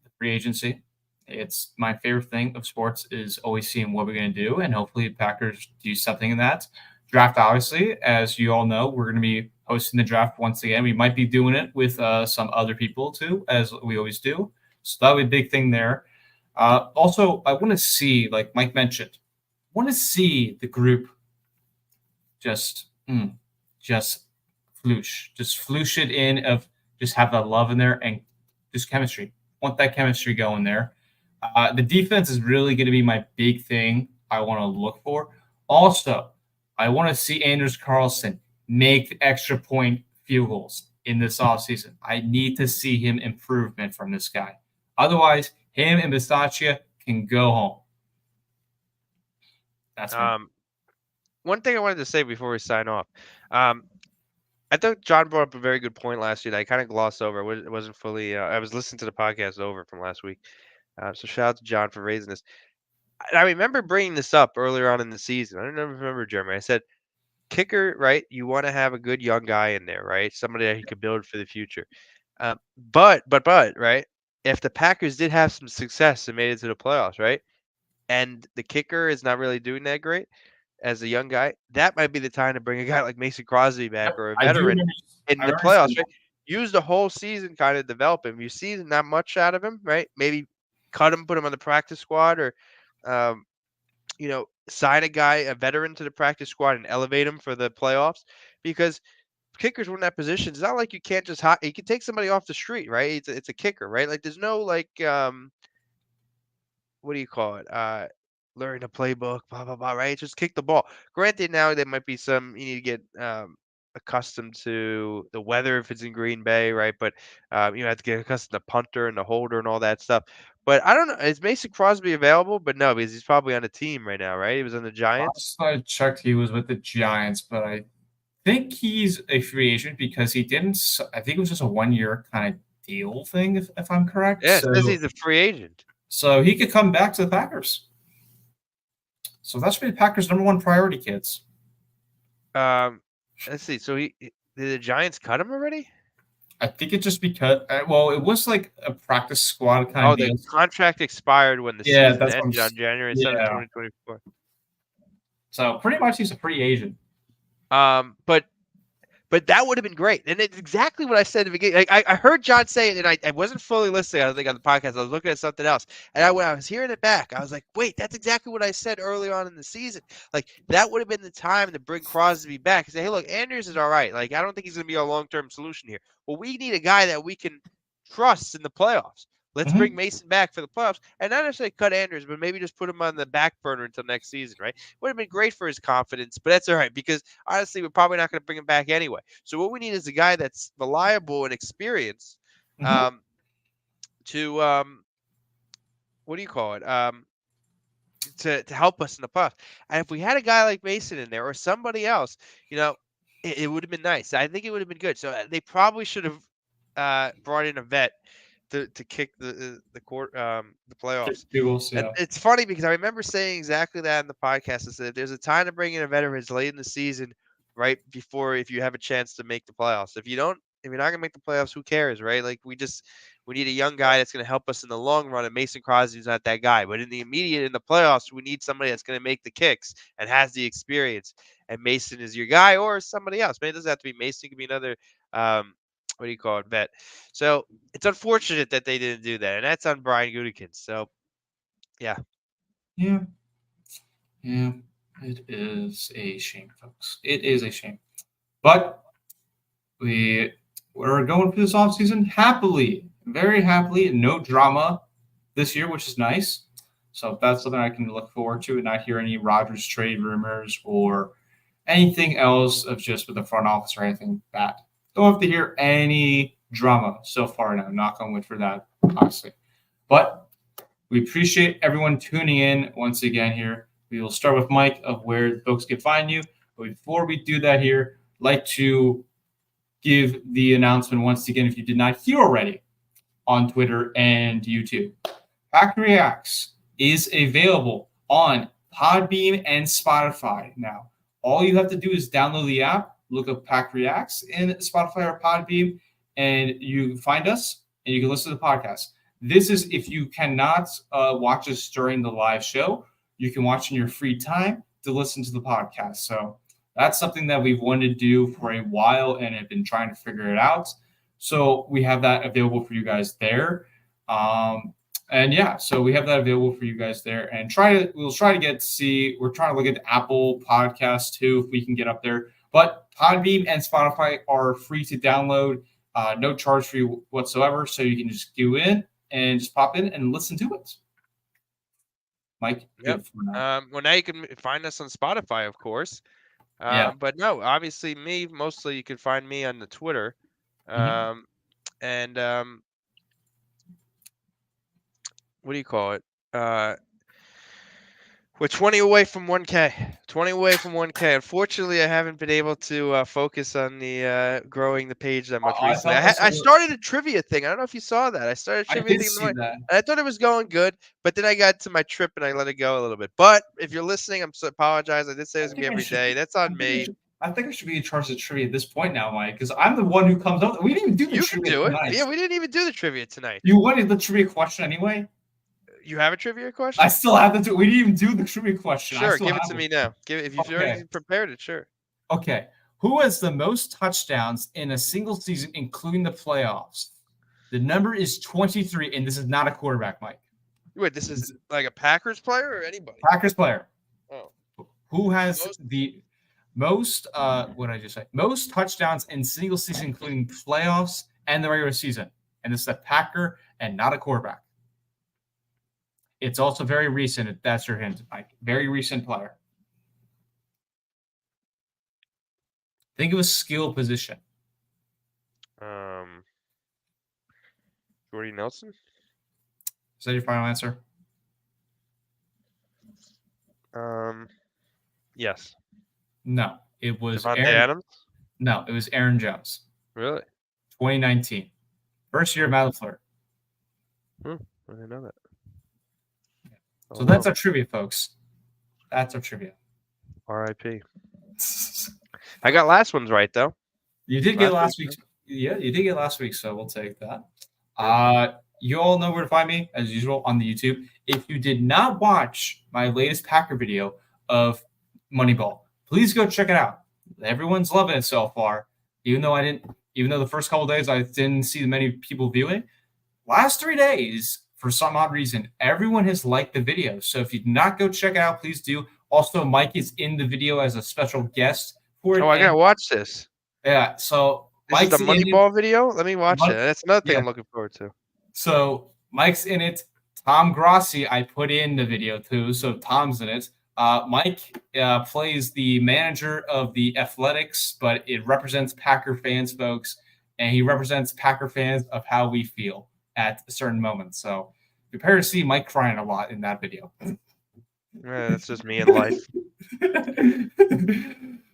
the free agency. It's my favorite thing of sports is always seeing what we're going to do, and hopefully Packers do something in that. Draft, obviously, as you all know, we're going to be hosting the draft once again. We might be doing it with some other people too, as we always do. So that'll be a big thing there. Also, I want to see, like Mike mentioned, want to see the group just floosh it in of just have that love in there and just chemistry. Want that chemistry going there. The defense is really going to be my big thing I want to look for. Also, I want to see Anders Carlson make extra point field goals in this offseason. I need to see him improvement from this guy. Otherwise, him and Bisaccia can go home. That's one thing I wanted to say before we sign off. I thought John brought up a very good point last week. I kind of glossed over. It wasn't fully. I was listening to the podcast over from last week. So shout out to John for raising this. I remember bringing this up earlier on in the season. I don't remember, Jeremy. I said, kicker, right? You want to have a good young guy in there, right? Somebody that he could build for the future. But, right? If the Packers did have some success and made it to the playoffs, right? And the kicker is not really doing that great as a young guy, that might be the time to bring a guy like Mason Crosby back or a veteran in the playoffs, right? Use the whole season kind of develop him. You see not much out of him, right? Maybe cut him, put him on the practice squad, or sign a veteran to the practice squad and elevate him for the playoffs, because kickers in that position, it's not like you can't just you can take somebody off the street, right? It's a kicker, right? Like there's no like what do you call it? Learn the playbook, blah blah blah, right? Just kick the ball. Granted, now there might be some you need to get accustomed to the weather if it's in Green Bay, right? But you have to get accustomed to punter and the holder and all that stuff. But I don't know. Is Mason Crosby available? But no, because he's probably on a team right now, right? He was on the Giants. Last I checked, he was with the Giants, but I think he's a free agent because he didn't. I think it was just a 1-year kind of deal thing, if I'm correct. Yeah, it says he's a free agent. So he could come back to the Packers. So that should be the Packers' number one priority, kids. Let's see. So did the Giants cut him already? I think it just because it was like a practice squad kind of deal. The contract expired when the season ended on January 7th, 2024. So pretty much he's a free agent. But that would have been great. And it's exactly what I said at the beginning. Like, I heard John say it, and I wasn't fully listening, I don't think, on the podcast. I was looking at something else. And when I was hearing it back, I was like, wait, that's exactly what I said early on in the season. Like, that would have been the time to bring Crosby back and say, hey, look, Anders is all right. Like, I don't think he's going to be a long-term solution here. Well, we need a guy that we can trust in the playoffs. Let's bring Mason back for the playoffs, and not necessarily cut Anders, but maybe just put him on the back burner until next season, right? Would have been great for his confidence, but that's all right, because honestly, we're probably not going to bring him back anyway. So what we need is a guy that's reliable and experienced to what do you call it? To help us in the playoffs. And if we had a guy like Mason in there or somebody else, it would have been nice. I think it would have been good. So they probably should have brought in a vet to kick the playoffs. And it's funny because I remember saying exactly that in the podcast. I said there's a time to bring in a veteran late in the season, right before, if you have a chance to make the playoffs. If you're not gonna make the playoffs, who cares, right? Like we need a young guy that's gonna help us in the long run, and Mason Crosby's not that guy. But in the playoffs, we need somebody that's gonna make the kicks and has the experience. And Mason is your guy, or somebody else. Maybe it doesn't have to be Mason. It could be another what do you call it, vet. So it's unfortunate that they didn't do that, and that's on Brian Gutekunst. So yeah, it is a shame, folks. It is a shame, but we're going for this offseason happily, very happily, no drama this year, which is nice. So that's something I can look forward to, and not hear any Rodgers trade rumors or anything else of just with the front office or anything bad. Don't have to hear any drama so far now. Knock on wood for that, honestly. But we appreciate everyone tuning in once again here. We will start with Mike of where folks can find you. But before we do that here, I'd like to give the announcement once again, if you did not hear already, on Twitter and YouTube. PackReacts is available on Podbean and Spotify now. All you have to do is download the app, look up PackReacts in Spotify or Podbean, and you find us, and you can listen to the podcast. This is if you cannot watch us during the live show, you can watch in your free time to listen to the podcast. So that's something that we've wanted to do for a while and have been trying to figure it out. So we have that available for you guys there. And yeah, so we have that available for you guys there. And we're trying to look at Apple Podcasts too, if we can get up there. But Podbean and Spotify are free to download, no charge for you whatsoever. So you can just go in and just pop in and listen to it. Mike? Yep. Well, now you can find us on Spotify, of course. Yeah. But no, obviously mostly you can find me on the Twitter. And what do you call it? We're 20 away from 1K. 20 away from 1K. Unfortunately, I haven't been able to focus on the growing the page that much recently. I started a trivia thing. I don't know if you saw that. I started a trivia thing. And I thought it was going good, but then I got to my trip and I let it go a little bit. But if you're listening, apologize. I did say it was going to be every day. That's on me. I think I should be in charge of trivia at this point now, Mike, because I'm the one who comes up. We didn't even do the trivia tonight. Yeah, we didn't even do the trivia tonight. You wanted the trivia question anyway? You have a trivia question? I still have to. We didn't even do the trivia question. Sure, give it to me now. If you've already prepared it, sure. Okay. Who has the most touchdowns in a single season, including the playoffs? The number is 23, and this is not a quarterback, Mike. Wait, this is like a Packers player or anybody? Packers player. Oh. Who has the most, what did I just say? Most touchdowns in single season, including playoffs and the regular season. And this is a Packer and not a quarterback. It's also very recent, if that's your hint, Mike. Very recent player. Think of a skill position. Jordy Nelson? Is that your final answer? Yes. No, it was Devontae Adams? No, it was Aaron Jones. Really? 2019. First year of Matt LaFleur. I didn't know that. So that's our trivia, folks. That's our trivia. R.I.P. I got last ones right, though. You did get last week's. Yeah, you did get last week, so we'll take that. You all know where to find me, as usual, on the YouTube. If you did not watch my latest Packer video of Moneyball, please go check it out. Everyone's loving it so far. Even though the first couple of days I didn't see many people viewing, last 3 days, for some odd reason, everyone has liked the video. So if you did not go check it out, please do. Also, Mike is in the video as a special guest for it. Oh, I gotta watch this. Yeah, so Mike's the Moneyball video. Let me watch it. That's another thing I'm looking forward to. So Mike's in it. Tom Grossi, I put in the video too. So Tom's in it. Mike plays the manager of the Athletics, but it represents Packer fans, folks, and he represents Packer fans of how we feel at a certain moment. So prepare to see Mike crying a lot in that video. That's just me in life.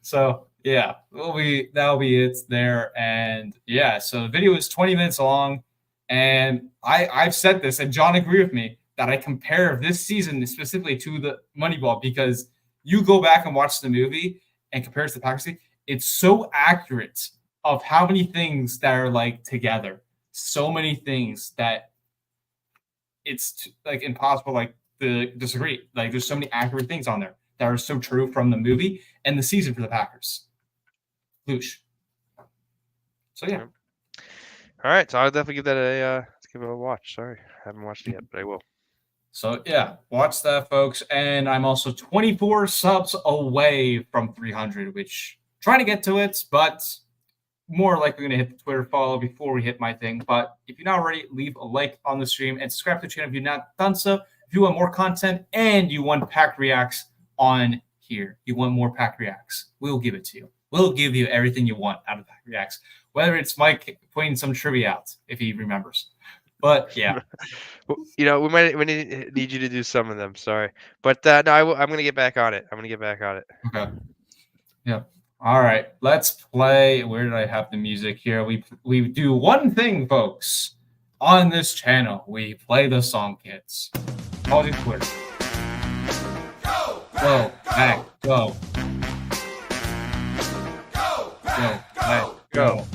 So yeah, that'll be it there. And yeah, so the video is 20 minutes long. And I've said this, and John agreed with me, that I compare this season specifically to the Moneyball, because you go back and watch the movie and compare it to the Packers, it's so accurate of how many things that are like together. So many things that it's like impossible like to disagree. Like there's so many accurate things on there that are so true from the movie and the season for the Packers. Loosh. So yeah. All right, so I'll definitely give that give it a watch. Sorry, I haven't watched it yet, but I will. So yeah, watch that, folks. And I'm also 24 subs away from 300, which I'm trying to get to it, but more likely going to hit the Twitter follow before we hit my thing. But if you're not already, leave a like on the stream and subscribe to the channel if you've not done so. If you want more content and you want Pack Reacts on here, you want more Pack Reacts, we'll give it to you. We'll give you everything you want out of Pack Reacts, whether it's Mike pointing some trivia out if he remembers. But yeah, we need you to do some of them. Sorry, but no, I'm going to get back on it. Okay. Yeah. All right. Let's play. Where did I have the music here? We do one thing, folks, on this channel. We play the song kits. Call it Twitter. Go, back, go. Go, back, go.